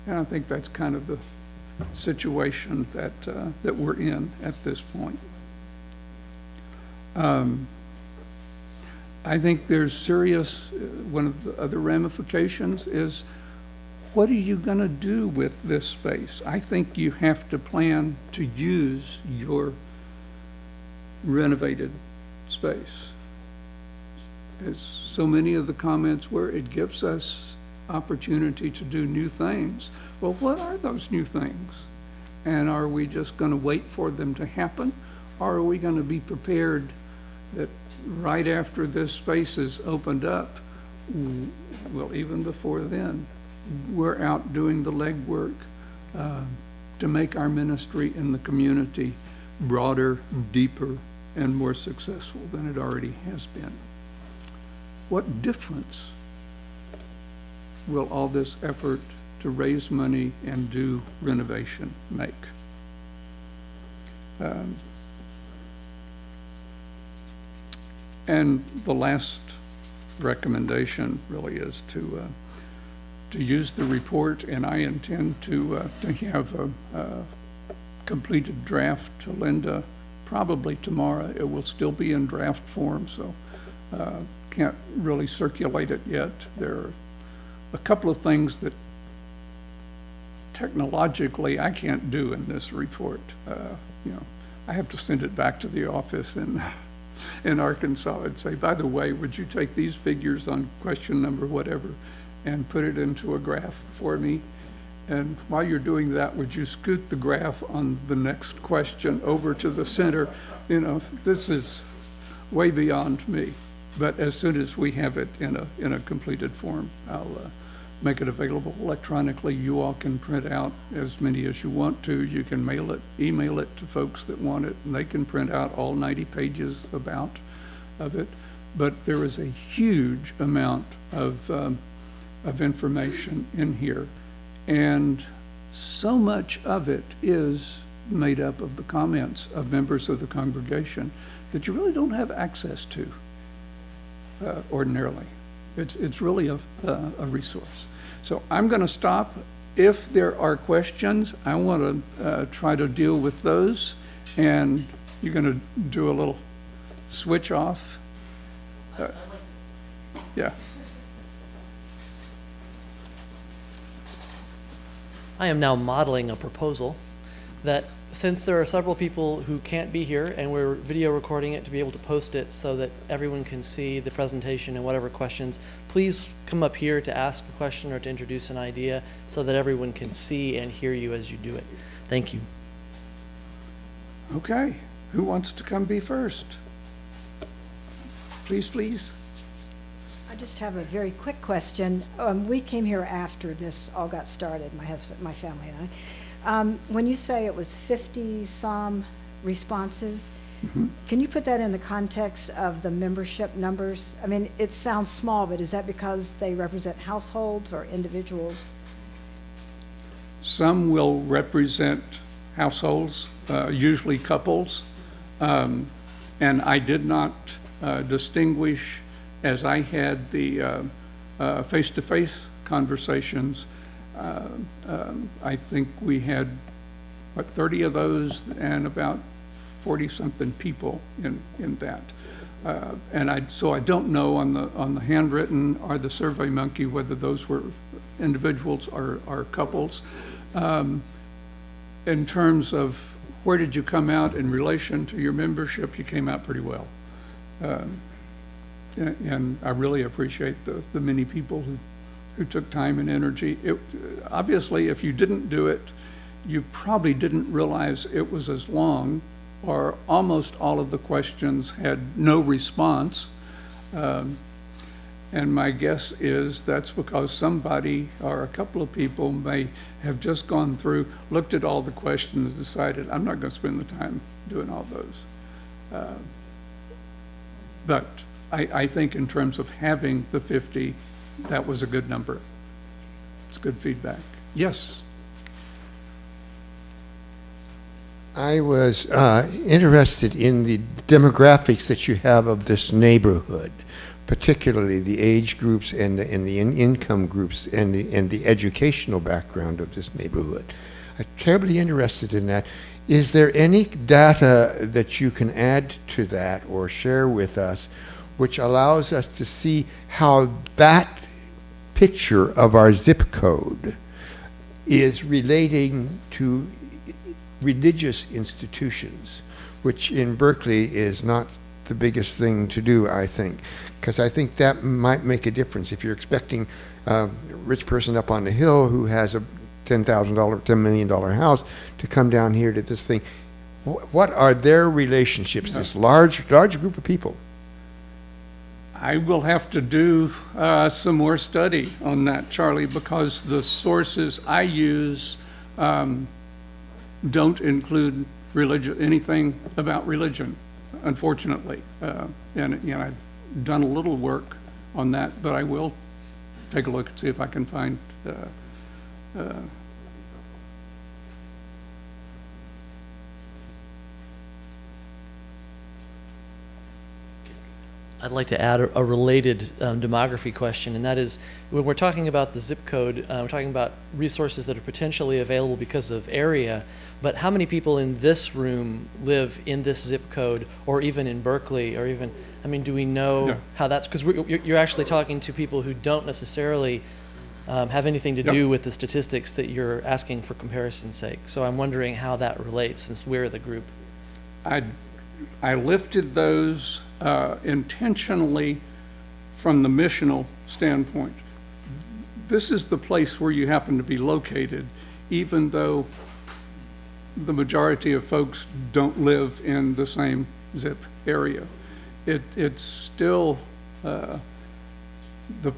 And I think that's kind of the situation that we're in at this point. I think there's serious, one of the other ramifications is, what are you going to do with this space? I think you have to plan to use your renovated space. As so many of the comments were, it gives us opportunity to do new things. Well, what are those new things? And are we just going to wait for them to happen? Or are we going to be prepared that right after this space is opened up, well, even before then, we're out doing the legwork to make our ministry in the community broader, deeper, and more successful than it already has been? What difference will all this effort to raise money and do renovation make? And the last recommendation really is to use the report, and I intend to have a completed draft to Linda probably tomorrow. It will still be in draft form, so can't really circulate it yet. There are a couple of things that technologically I can't do in this report. I have to send it back to the office in Arkansas and say, by the way, would you take these figures on question number whatever and put it into a graph for me? And while you're doing that, would you scoot the graph on the next question over to the center? This is way beyond me. But as soon as we have it in a completed form, I'll make it available electronically. You all can print out as many as you want to. You can mail it, email it to folks that want it, and they can print out all 90 pages of it. But there is a huge amount of information in here, and so much of it is made up of the comments of members of the congregation that you really don't have access to ordinarily. It's really a resource. So I'm going to stop. If there are questions, I want to try to deal with those, and you're going to do a little switch off. Yeah. I am now modeling a proposal that, since there are several people who can't be here and we're video recording it to be able to post it so that everyone can see the presentation and whatever questions, please come up here to ask a question or to introduce an idea so that everyone can see and hear you as you do it. Thank you. Okay. Who wants to come be first? Please, please. I just have a very quick question. We came here after this all got started, my husband, my family and I. When you say it was 50-some responses, can you put that in the context of the membership numbers? I mean, it sounds small, but is that because they represent households or individuals? Some will represent households, usually couples, and I did not distinguish, as I had the face-to-face conversations. I think we had, 30 of those and about 40-something people in that. So I don't know on the handwritten or the Survey Monkey whether those were individuals or couples. In terms of where did you come out in relation to your membership, you came out pretty well. And I really appreciate the many people who took time and energy. Obviously, if you didn't do it, you probably didn't realize it was as long, or almost all of the questions had no response. And my guess is that's because somebody or a couple of people may have just gone through, looked at all the questions, and decided, I'm not going to spend the time doing all those. But I think in terms of having the 50, that was a good number. It's good feedback. Yes. I was interested in the demographics that you have of this neighborhood, particularly the age groups and the income groups and the educational background of this neighborhood. I'm terribly interested in that. Is there any data that you can add to that or share with us which allows us to see how that picture of our zip code is relating to religious institutions, which in Berkeley is not the biggest thing to do, I think, because I think that might make a difference. If you're expecting a rich person up on the hill who has a $10 million house to come down here to this thing, what are their relationships, this large group of people? I will have to do some more study on that, Charlie, because the sources I use don't include religion, anything about religion, unfortunately. And you know, I've done a little work on that, but I will take a look and see if I can find I'd like to add a related demography question, and that is, when we're talking about the zip code, we're talking about resources that are potentially available because of area, but how many people in this room live in this zip code, or even in Berkeley, or even, I mean, do we know how that's, because you're actually talking to people who don't necessarily have anything to do with the statistics that you're asking for comparison's sake. So I'm wondering how that relates, since we're the group. I lifted those intentionally from the missional standpoint. This is the place where you happen to be located, even though the majority of folks don't live in the same zip area. It's still the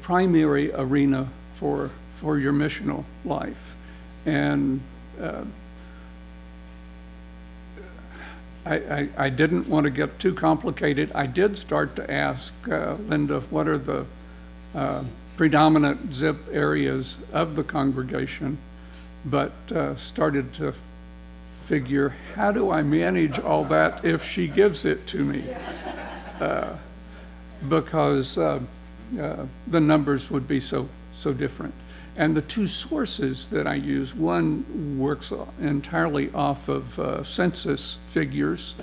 primary arena for your missional life. And I didn't want to get too complicated. I did start to ask Linda, what are the predominant zip areas of the congregation, but started to figure, how do I manage all that if she gives it to me? Because the numbers would be so different. And the two sources that I use, one works entirely off of census figures.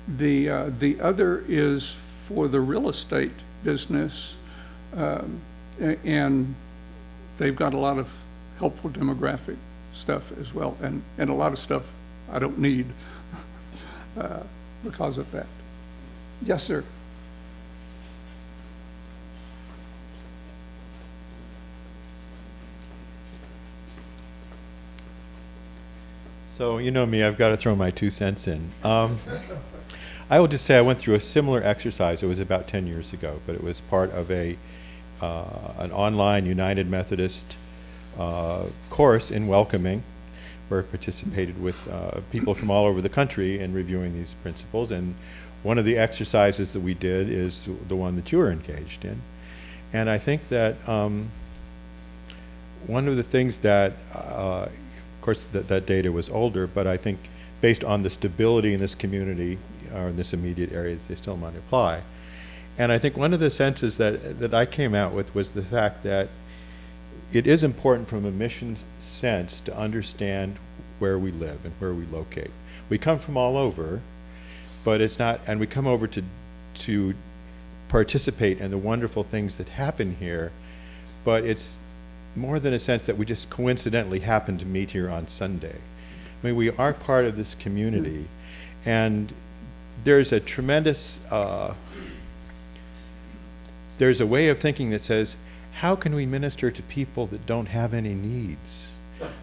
The other is for the real estate business, and they've got a lot of helpful demographic stuff as well, and a lot of stuff I don't need because of that. Yes, sir. So, you know me, I've got to throw my 2 cents in. I will just say I went through a similar exercise. It was about 10 years ago, but it was part of an online United Methodist course in welcoming, where I participated with people from all over the country in reviewing these principles. And one of the exercises that we did is the one that you were engaged in. And I think that one of the things that of course, that data was older, but I think based on the stability in this community or in this immediate area, they still might apply. And I think one of the senses that I came out with was the fact that it is important from a mission sense to understand where we live and where we locate. We come from all over, but it's not, and we come over to participate in the wonderful things that happen here, but it's more than a sense that we just coincidentally happen to meet here on Sunday. I mean, we are part of this community, and there's a tremendous, there's a way of thinking that says, how can we minister to people that don't have any needs?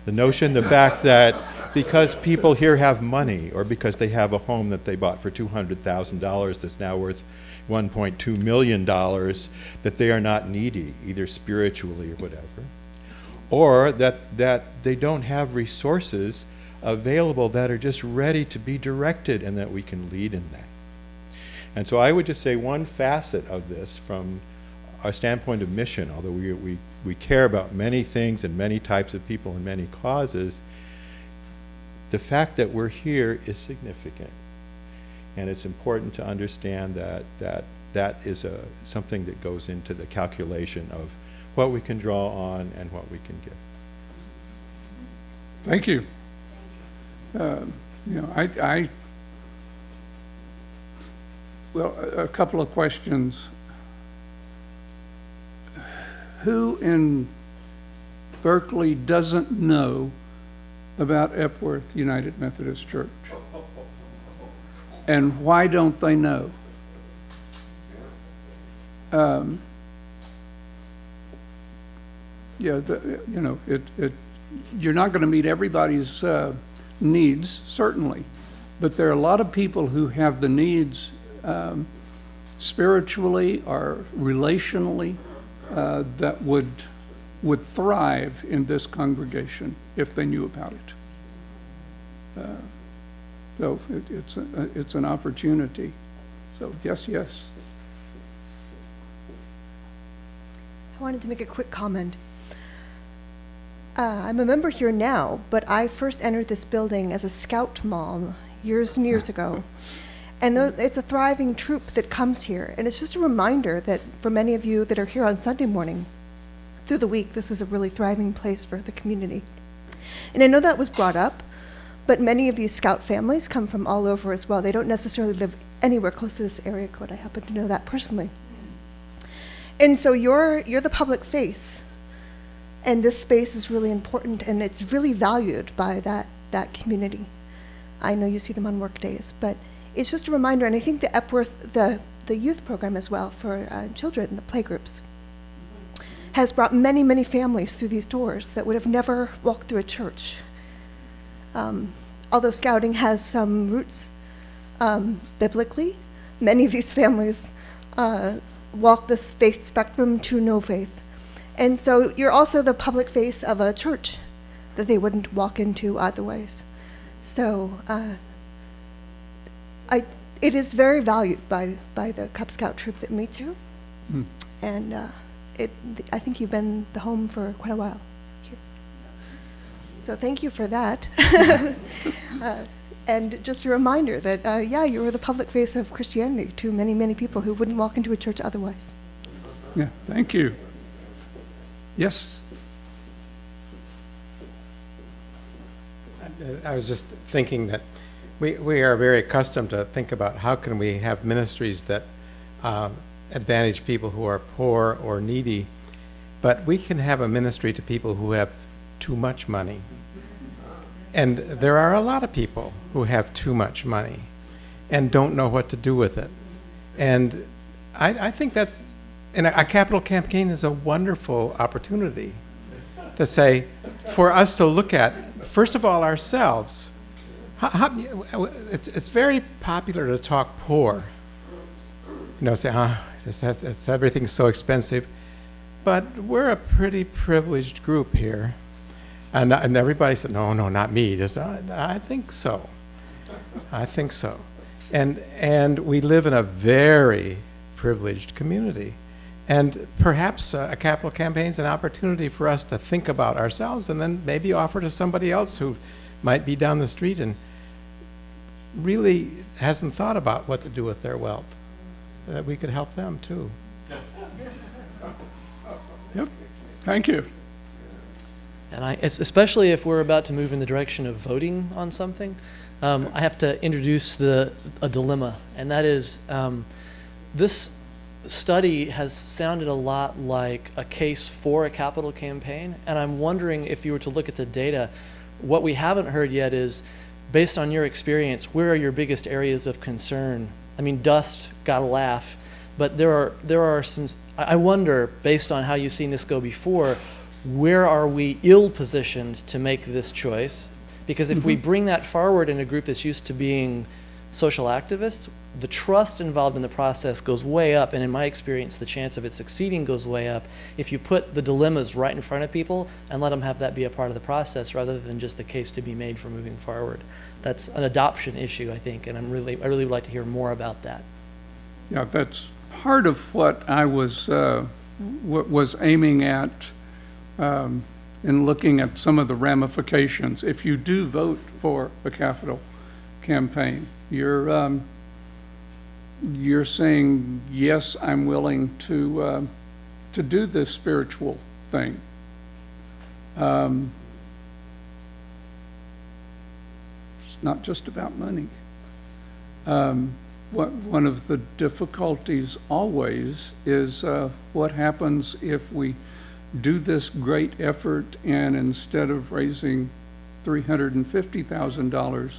The notion, the fact that because people here have money, or because they have a home that they bought for $200,000 that's now worth $1.2 million, that they are not needy, either spiritually or whatever, or that they don't have resources available that are just ready to be directed, and that we can lead in that. And so I would just say one facet of this from our standpoint of mission, although we care about many things and many types of people and many causes, the fact that we're here is significant. And it's important to understand that is something that goes into the calculation of what we can draw on and what we can give. Thank you. You know, well, a couple of questions. who in Berkeley doesn't know about Epworth United Methodist Church? And why don't they know? Yeah, you're not going to meet everybody's needs, certainly, but there are a lot of people who have the needs spiritually or relationally that would thrive in this congregation if they knew about it. So it's an opportunity. So yes. I wanted to make a quick comment. I'm a member here now, but I first entered this building as a scout mom years and years ago. And it's a thriving troop that comes here. And it's just a reminder that for many of you that are here on Sunday morning, through the week, this is a really thriving place for the community. And I know that was brought up, but many of these scout families come from all over as well. They don't necessarily live anywhere close to this area code. I happen to know that personally. And so you're the public face. And this space is really important, and it's really valued by that community. I know you see them on work days, but it's just a reminder, and I think the Epworth, the youth program as well for children, the playgroups, has brought many, many families through these doors that would have never walked through a church. Although scouting has some roots biblically, many of these families walk this faith spectrum to no faith. And so you're also the public face of a church that they wouldn't walk into otherwise. So it is very valued by the Cub Scout troop that meets here. And I think you've been the home for quite a while here. So thank you for that. And just a reminder that, you were the public face of Christianity to many, many people who wouldn't walk into a church otherwise. Yeah, thank you. Yes? I was just thinking that we are very accustomed to think about how can we have ministries that advantage people who are poor or needy, but we can have a ministry to people who have too much money. And there are a lot of people who have too much money and don't know what to do with it. And I think that's, and a capital campaign is a wonderful opportunity to say, for us to look at, first of all, ourselves. It's very popular to talk poor. Say, everything's so expensive. But we're a pretty privileged group here. And everybody said, no, not me. I think so. I think so. And we live in a very privileged community. And perhaps a capital campaign is an opportunity for us to think about ourselves and then maybe offer to somebody else who might be down the street and really hasn't thought about what to do with their wealth, that we could help them too. Yep, thank you. And especially if we're about to move in the direction of voting on something, I have to introduce a dilemma, and that is this study has sounded a lot like a case for a capital campaign, and I'm wondering if you were to look at the data, what we haven't heard yet is, based on your experience, where are your biggest areas of concern? I mean, dust, gotta laugh, but there are some, I wonder, based on how you've seen this go before, where are we ill-positioned to make this choice? Because if we bring that forward in a group that's used to being social activists, the trust involved in the process goes way up, and in my experience, the chance of it succeeding goes way up if you put the dilemmas right in front of people and let them have that be a part of the process rather than just the case to be made for moving forward. That's an adoption issue, I think, and I really would like to hear more about that. Yeah, that's part of what I was aiming at in looking at some of the ramifications. If you do vote for a capital campaign, you're saying, yes, I'm willing to do this spiritual thing. It's not just about money. One of the difficulties always is what happens if we do this great effort, and instead of raising $350,000,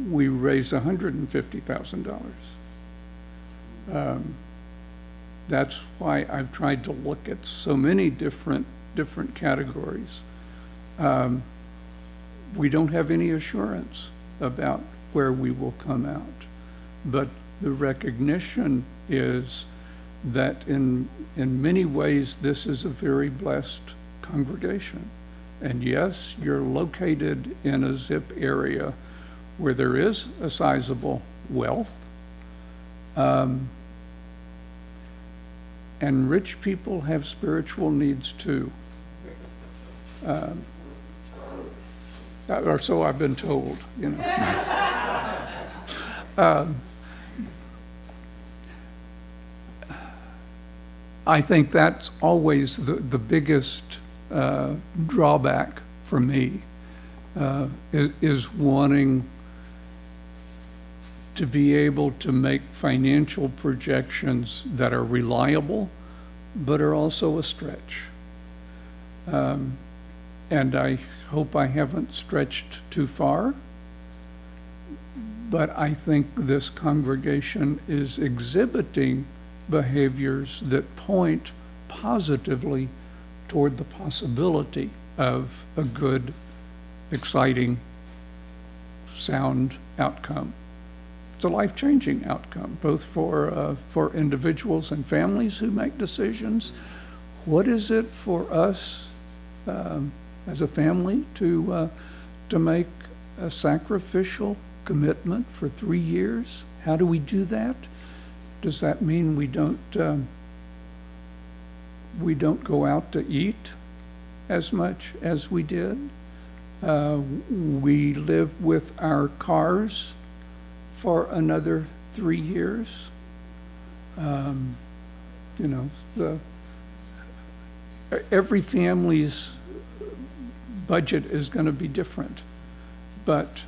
we raise $150,000. That's why I've tried to look at so many different categories. We don't have any assurance about where we will come out, but the recognition is that in many ways this is a very blessed congregation. And yes, you're located in a zip area where there is a sizable wealth, and rich people have spiritual needs too. Or so I've been told, you know. I think that's always the biggest drawback for me, is wanting to be able to make financial projections that are reliable, but are also a stretch. And I hope I haven't stretched too far, but I think this congregation is exhibiting behaviors that point positively toward the possibility of a good, exciting, sound outcome. It's a life-changing outcome, both for individuals and families who make decisions. What is it for us as a family to make a sacrificial commitment for 3 years? How do we do that? Does that mean we don't go out to eat as much as we did? We live with our cars for another 3 years. You know, every family's budget is going to be different, but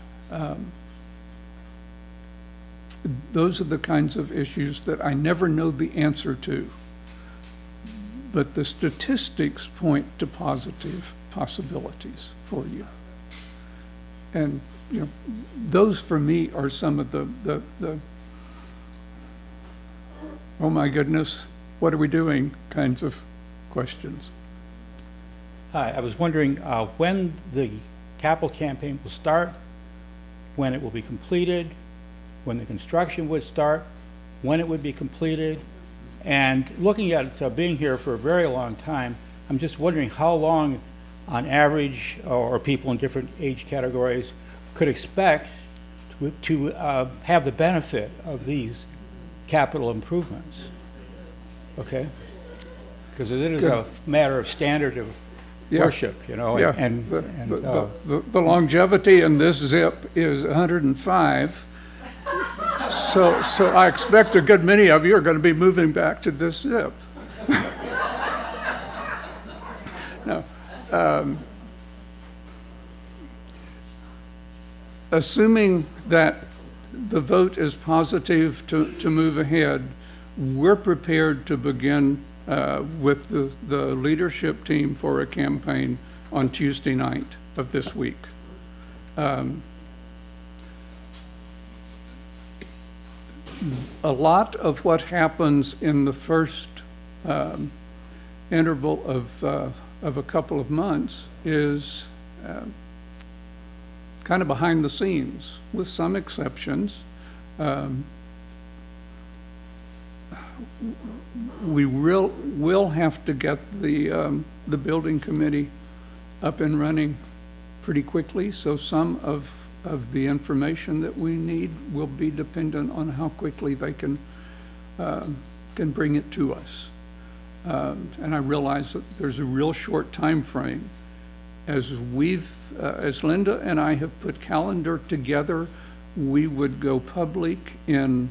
those are the kinds of issues that I never know the answer to. But the statistics point to positive possibilities for you. And you know, those for me are some of the oh my goodness, what are we doing kinds of questions. Hi, I was wondering when the capital campaign will start, when it will be completed, when the construction would start, when it would be completed. And looking at being here for a very long time, I'm just wondering how long on average, or people in different age categories could expect to have the benefit of these capital improvements. Okay? Because it is a matter of standard of worship, you know. Yeah, and the longevity in this zip is 105. So I expect a good many of you are going to be moving back to this zip. No. Assuming that the vote is positive to move ahead, we're prepared to begin with the leadership team for a campaign on Tuesday night of this week. A lot of what happens in the first interval of a couple of months is kind of behind the scenes, with some exceptions. We will have to get the building committee up and running pretty quickly, so some of the information that we need will be dependent on how quickly they can bring it to us. And I realize that there's a real short time frame. As Linda and I have put calendar together, we would go public in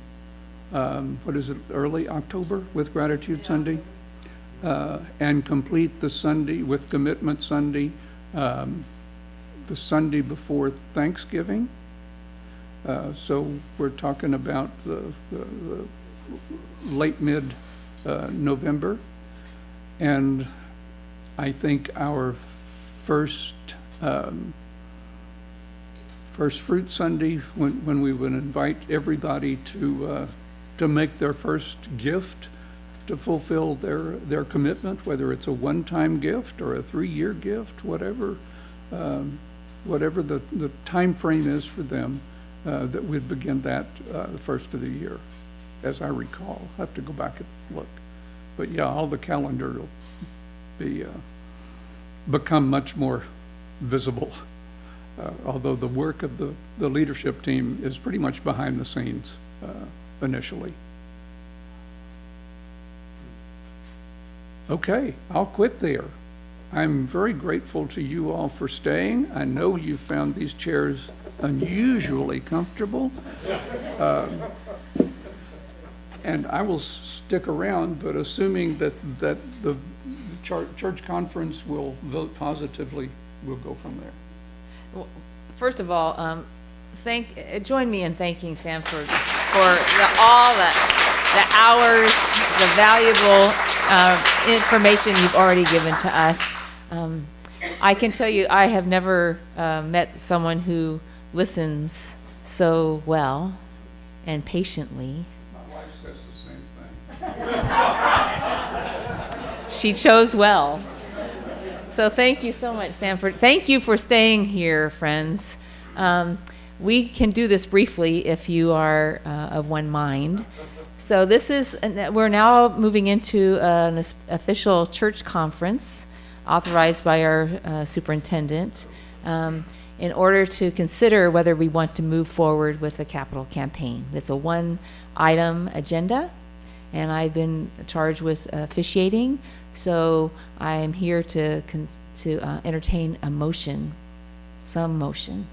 early October with Gratitude Sunday, and complete the Sunday with Commitment Sunday, the Sunday before Thanksgiving. So we're talking about the late mid November. And I think our first fruit Sunday, when we would invite everybody to make their first gift to fulfill their commitment, whether it's a one-time gift or a 3-year gift, whatever the time frame is for them, that we'd begin that the first of the year, as I recall. I have to go back and look. But yeah, all the calendar will become much more visible. Although the work of the leadership team is pretty much behind the scenes initially. Okay, I'll quit there. I'm very grateful to you all for staying. I know you found these chairs unusually comfortable. And I will stick around, but assuming that the church conference will vote positively, we'll go from there. Well, first of all, join me in thanking Sam for all the hours, the valuable information you've already given to us. I can tell you, I have never met someone who listens so well and patiently. My wife says the same thing. She chose well. So thank you so much, Stanford. Thank you for staying here, friends. We can do this briefly if you are of one mind. So we're now moving into an official church conference authorized by our superintendent in order to consider whether we want to move forward with a capital campaign. It's a one-item agenda, and I've been charged with officiating, so I am here to entertain a motion, some motion.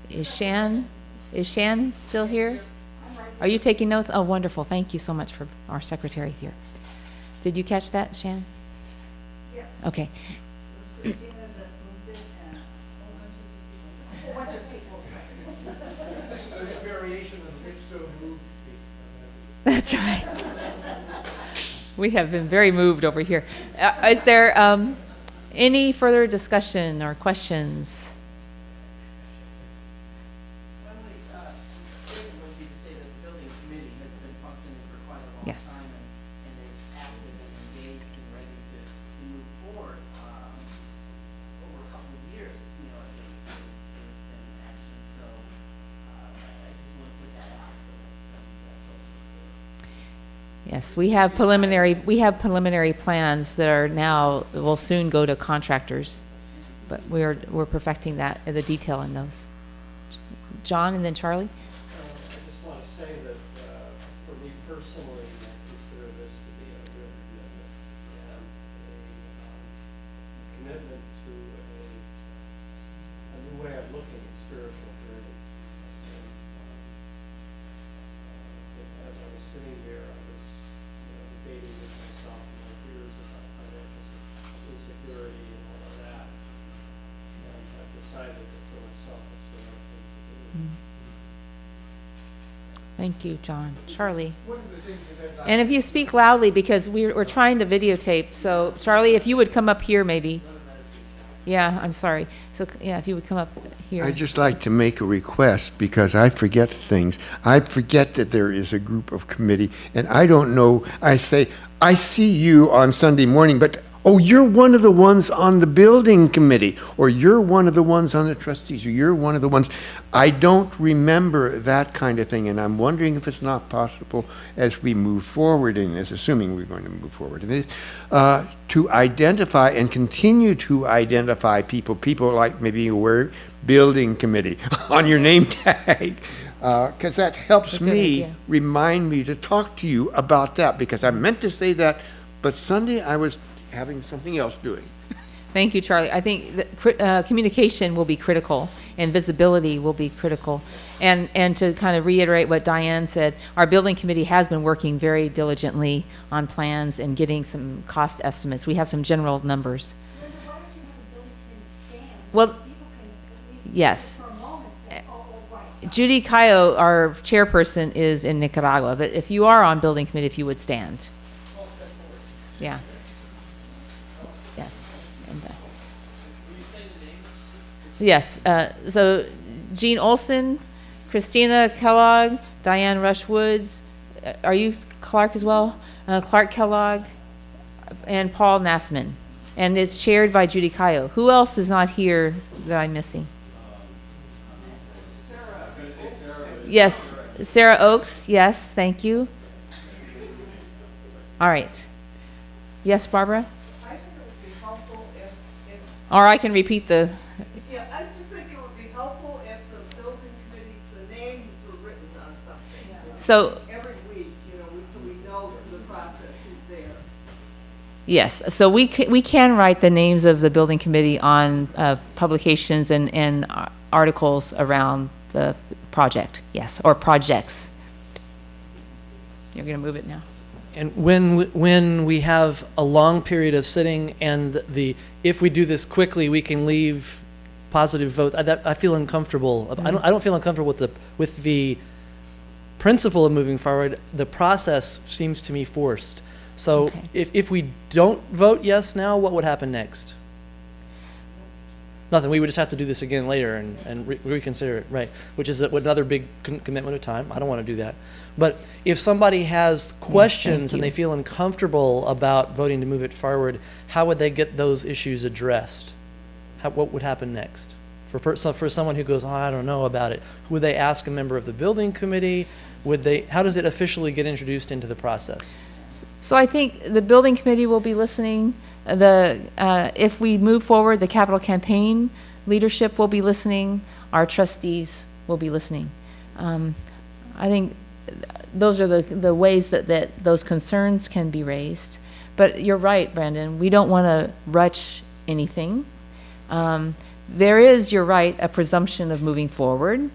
Is Shan still here? Are you taking notes? Oh, wonderful. Thank you so much for our secretary here. Did you catch that, Shan? Yes. Okay. That's right. We have been very moved over here. Is there any further discussion or questions? Yes. And is active and engaged and ready to move forward over a couple of years, in action. So I just want to put that out so that's also clear. Yes, we have preliminary plans that are now will soon go to contractors, but we're perfecting the detail in those. John and then Charlie. I just want to say that for me personally, I consider this to be a real commitment and a commitment to a new way of looking at spiritual journey. And as I was sitting there, I was debating with myself my fears about financial insecurity and all of that, and I've decided that for myself it's the right thing to do. Thank you, John. Charlie. And if you speak loudly, because we're trying to videotape, so Charlie, if you would come up here maybe. Yeah, I'm sorry. So, yeah, if you would come up here. I'd just like to make a request because I forget things. I forget that there is a group of committee, and I don't know. I say, I see you on Sunday morning, but oh, you're one of the ones on the building committee, or you're one of the ones on the trustees, or you're one of the ones. I don't remember that kind of thing, and I'm wondering if it's not possible as we move forward in this, assuming we're going to move forward in this, to identify and continue to identify people like maybe you were building committee on your name tag, because that helps me remind me to talk to you about that, because I meant to say that, but Sunday I was having something else doing. Thank you, Charlie. I think that communication will be critical. and visibility will be critical. And to kind of reiterate what Diane said, our building committee has been working very diligently on plans and getting some cost estimates. We have some general numbers. Well, yes. Judy Cayo, our chairperson, is in Nicaragua, but if you are on building committee, if you would stand. Yeah. Yes. And, yes. So Jean Olson, Christina Kellogg, Diane Rush Woods. Are you Clark as well? Clark Kellogg and Paul Nassman. And it's chaired by Judy Cayo. Who else is not here that I'm missing? Yes, Sarah Oakes. Yes, thank you. All right. Yes, Barbara? I think it would be helpful if Or I can repeat the. yeah, I just think it would be helpful if the building committees, the names were written on something. So Every week, so we know through the process who's there. yes, so we can write the names of the building committee on publications and articles around the project. Yes, or projects. You're going to move it now. And when we have a long period of sitting and if we do this quickly, we can leave positive vote. I feel uncomfortable. I don't feel uncomfortable with the principle of moving forward. The process seems to me forced. So Okay. if we don't vote yes now, what would happen next? Nothing. We would just have to do this again later and reconsider it, right? Which is another big commitment of time. I don't want to do that. But if somebody has questions and they feel uncomfortable about voting to move it forward, how would they get those issues addressed? What would happen next? For someone who goes, oh, I don't know about it, would they ask a member of the building committee? How does it officially get introduced into the process? So I think the building committee will be listening. If we move forward, the capital campaign leadership will be listening. Our trustees will be listening. I think those are the ways that those concerns can be raised. But you're right, Brandon. We don't want to rush anything. There is, you're right, a presumption of moving forward.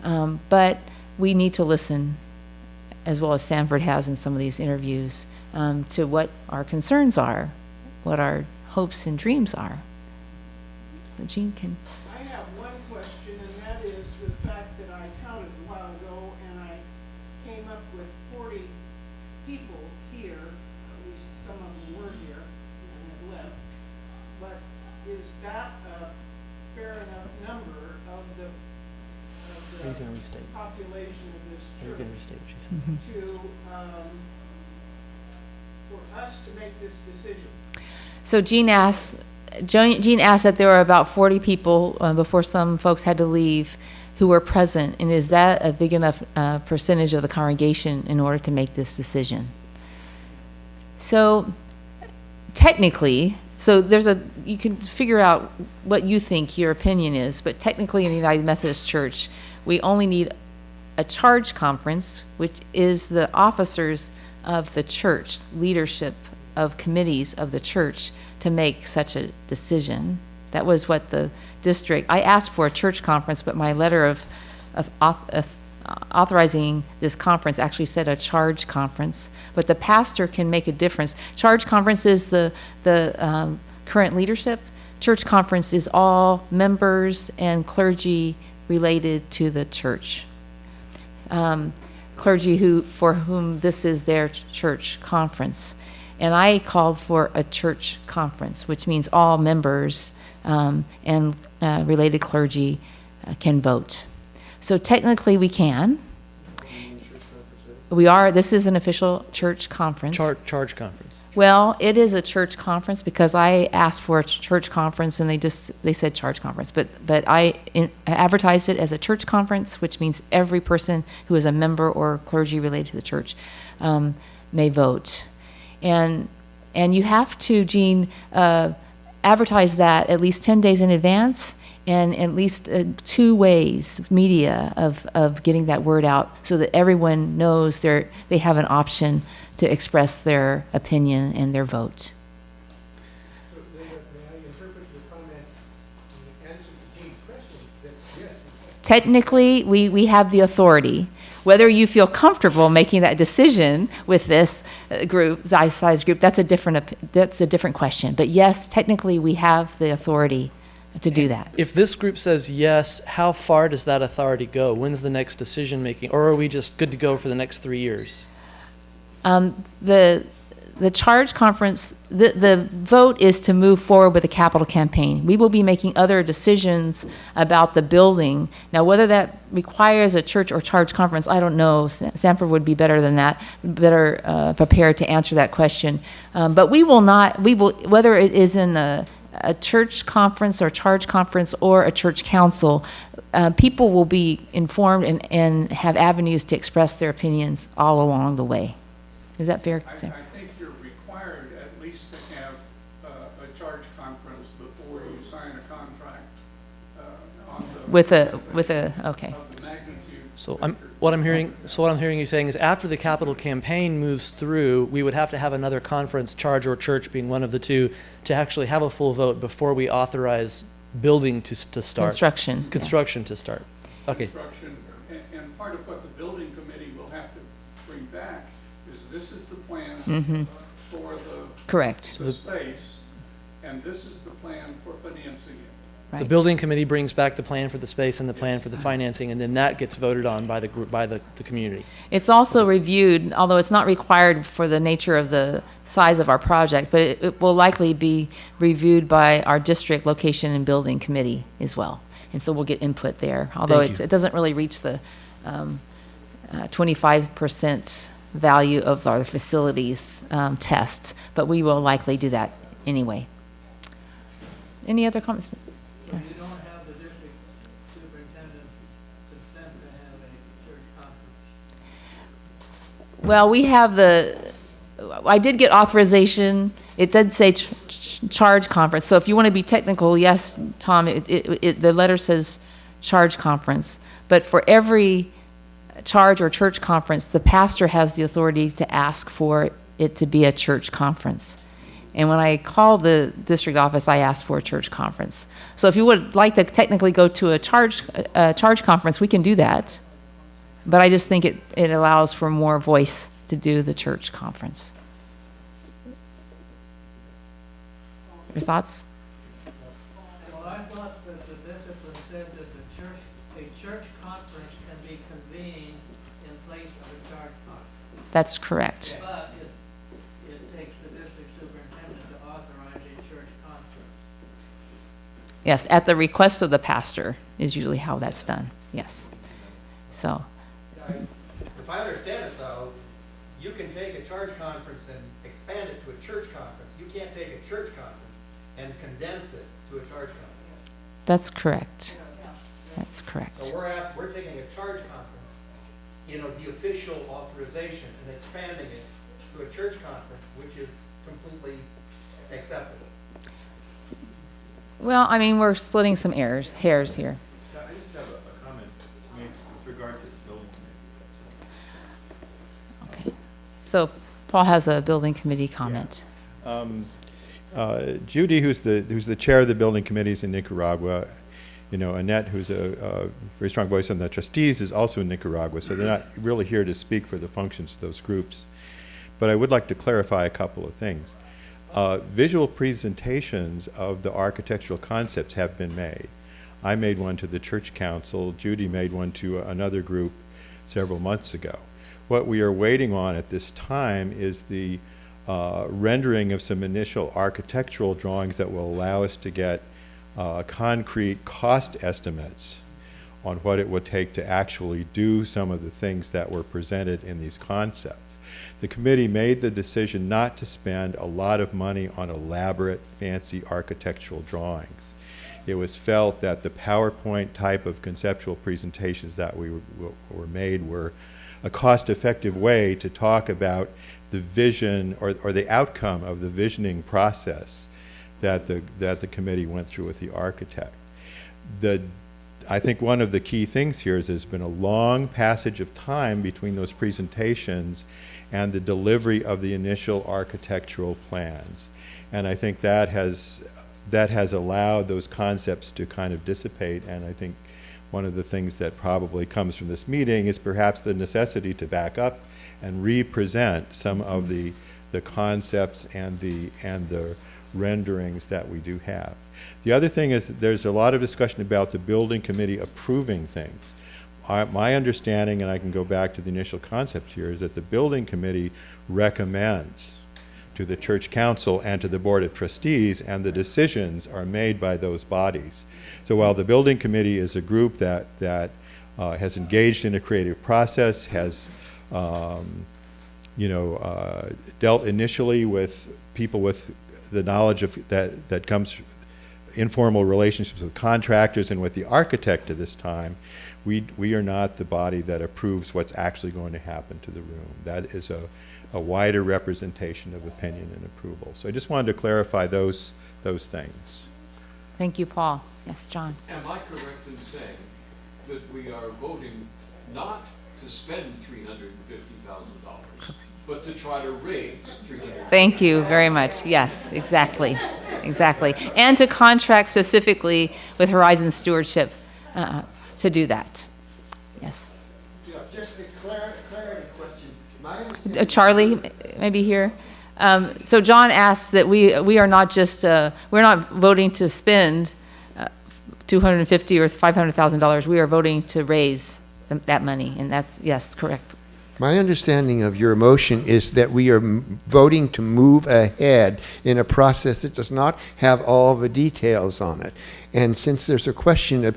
But we need to listen, as well as Sanford has in some of these interviews, to what our concerns are, what our hopes and dreams are. Jean can. I have one question, and that is the fact that I counted a while ago, and I came up with 40 people here, at least some of them were here and have left. But is that a fair enough number of the Are you going to restate? population of this Are you church going to restate what she said? to, for us to make this decision? So Jean asked that there were about 40 people before some folks had to leave who were present, and is that a big enough percentage of the congregation in order to make this decision? So technically, you can figure out what you think your opinion is, but technically in the United Methodist Church, we only need a charge conference, which is the officers of the church, leadership of committees of the church, to make such a decision. That was what the district, I asked for a church conference, but my letter of authorizing this conference actually said a charge conference, but the pastor can make a difference. Charge conference is the current leadership. Church conference is all members and clergy related to the church. Clergy for whom this is their church conference. And I called for a church conference, which means all members and related clergy can vote. So technically we can. This is an official church conference. Charge conference. Well, it is a church conference because I asked for a church conference and they said charge conference. But I advertised it as a church conference, which means every person who is a member or clergy related to the church may vote. And you have to, Jean, advertise that at least 10 days in advance and at least 2 ways, media, of getting that word out so that everyone knows they have an option to express their opinion and their vote. So may I interpret your comment in answer to Jean's question that technically, we have the authority. Whether you feel comfortable making that decision with this group, size group, that's a different question. But yes, technically, we have the authority to do that. If this group says yes, how far does that authority go? When's the next decision making? Or are we just good to go for the next 3 years? The charge conference, the vote is to move forward with the capital campaign. We will be making other decisions about the building. Now, whether that requires a church or charge conference, I don't know. Sanford would be better than that, better prepared to answer that question. But we will, whether it is in a church conference or charge conference or a church council, people will be informed and have avenues to express their opinions all along the way. Is that fair? I think you're required at least to have a charge conference before you sign a contract on the Okay. of the magnitude. So what I'm hearing you saying is after the capital campaign moves through, we would have to have another conference, charge or church being one of the two, to actually have a full vote before we authorize building to start. Construction to start. Okay. Construction, and part of what the building committee will have to bring back is this is the plan for Correct. the space, and this is the plan for financing it. The building committee brings back the plan for the space and the plan for the financing, and then that gets voted on by the group, by the community. It's also reviewed, although it's not required for the nature of the size of our project, but it will likely be reviewed by our district location and building committee as well. And so we'll get input there, although it doesn't really reach the 25% value of our facilities test, but we will likely do that anyway. Any other comments? You don't have the district superintendent's consent to have a church conference. Well, we have I did get authorization. It did say charge conference. So if you want to be technical, yes, Tom, the letter says charge conference. But for every charge or church conference, the pastor has the authority to ask for it to be a church conference. And when I called the district office, I asked for a church conference. So if you would like to technically go to a charge conference, we can do that. But I just think it allows for more voice to do the church conference. Your thoughts? Well, I thought that the discipline said that a church conference can be convened in place of a charge conference. That's correct. But it takes the district superintendent to authorize a church conference. Yes, at the request of the pastor is usually how that's done. Yes. So. If I understand it, though, you can take a charge conference and expand it to a church conference. You can't take a church conference and condense it to a charge conference. That's correct. That's correct. So we're taking a charge conference, the official authorization, and expanding it to a church conference, which is completely acceptable. Well, I mean, we're splitting some hairs here. I just have a comment with regard to the building committee. Okay. So Paul has a building committee comment. Judy, who's the chair of the building committees in Nicaragua, Annette, who's a very strong voice on the trustees, is also in Nicaragua, so they're not really here to speak for the functions of those groups. But I would like to clarify a couple of things. Visual presentations of the architectural concepts have been made. I made one to the church council. Judy made one to another group several months ago. What we are waiting on at this time is the rendering of some initial architectural drawings that will allow us to get concrete cost estimates on what it would take to actually do some of the things that were presented in these concepts. The committee made the decision not to spend a lot of money on elaborate, fancy architectural drawings. It was felt that the PowerPoint type of conceptual presentations that were made were a cost-effective way to talk about the vision or the outcome of the visioning process that the committee went through with the architect. I think one of the key things here is there's been a long passage of time between those presentations and the delivery of the initial architectural plans. And I think that has allowed those concepts to kind of dissipate, and I think one of the things that probably comes from this meeting is perhaps the necessity to back up and re-present some of the concepts and the renderings that we do have. The other thing is that there's a lot of discussion about the building committee approving things. My understanding, and I can go back to the initial concept here, is that the building committee recommends to the church council and to the board of trustees, and the decisions are made by those bodies. So while the building committee is a group that has engaged in a creative process, has dealt initially with people with the knowledge of that comes informal relationships with contractors and with the architect at this time, we are not the body that approves what's actually going to happen to the room. That is a wider representation of opinion and approval. So I just wanted to clarify those things. Thank you, Paul. Yes, John. Am I correct in saying that we are voting not to spend $350,000, but to try to raise $350,000? Thank you very much. Yes, exactly. Exactly. And to contract specifically with Horizon Stewardship to do that. Yes. Yeah, just a clarity question. Charlie, maybe here. So John asked that we are not just, we're not voting to spend $250,000 or $500,000. We are voting to raise that money, and that's, yes, correct. My understanding of your motion is that we are voting to move ahead in a process that does not have all the details on it. And since there's a question of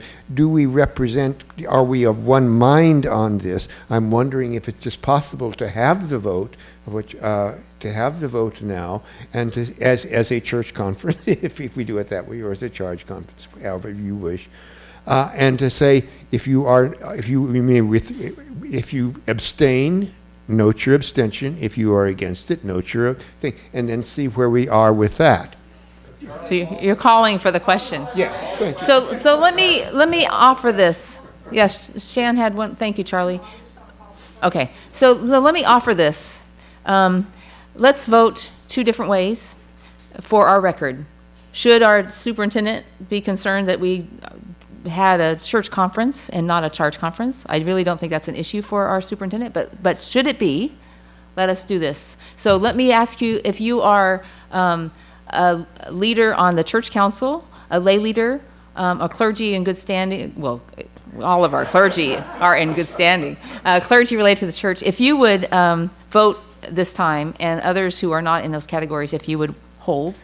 are we of one mind on this, I'm wondering if it's just possible to have the vote, now, and as a church conference, if we do it that way, or as a charge conference, however you wish. And to say, if you abstain, note your abstention. If you are against it, note your thing, and then see where we are with that. So you're calling for the question. Yes, thank you. So let me offer this. Yes, Shan had one. Thank you, Charlie. Okay, so let me offer this. Let's vote two different ways for our record. Should our superintendent be concerned that we had a church conference and not a charge conference? I really don't think that's an issue for our superintendent, but should it be, let us do this. So let me ask you, if you are a leader on the church council, a lay leader, a clergy in good standing, well, all of our clergy are in good standing, clergy related to the church, if you would vote this time, and others who are not in those categories, if you would hold.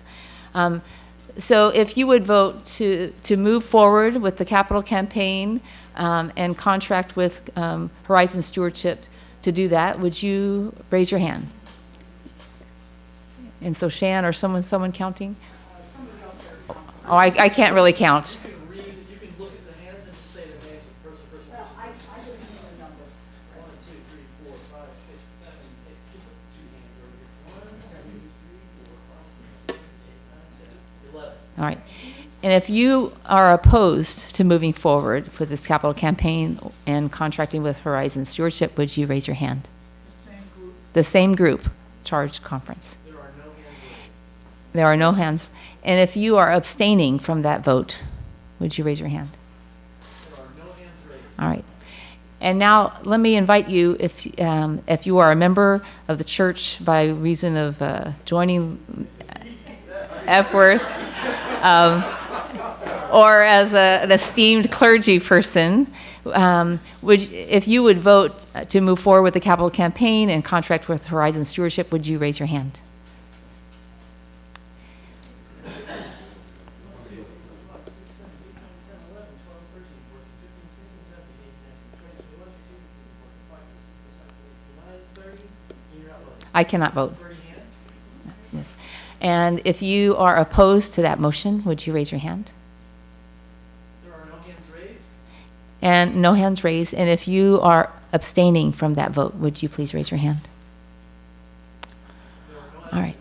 So if you would vote to move forward with the capital campaign and contract with Horizon Stewardship to do that, would you raise your hand? And so Shan or someone counting? Oh, I can't really count. You can look at the hands and just say the names of person. Well, I just need the numbers. 1, 2, 3, 4, 5, 6, 7, 8. Just put 2 hands over here. 1, 2, 3, 4, 5, 6, 7, 8, 9, 10, 11. All right. And if you are opposed to moving forward for this capital campaign and contracting with Horizon Stewardship, would you raise your hand? The same group, charge conference. There are no hands raised. There are no hands. And if you are abstaining from that vote, would you raise your hand? There are no hands raised. All right. And now let me invite you, if you are a member of the church by reason of joining Epworth, or as an esteemed clergy person, if you would vote to move forward with the capital campaign and contract with Horizon Stewardship, would you raise your hand? I cannot vote. Yes. And if you are opposed to that motion, would you raise your hand? There are no hands raised. And no hands raised. And if you are abstaining from that vote, would you please raise your hand? All right.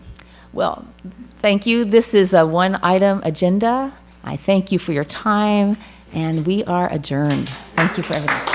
Well, thank you. This is a one-item agenda. I thank you for your time, and we are adjourned. Thank you for everything.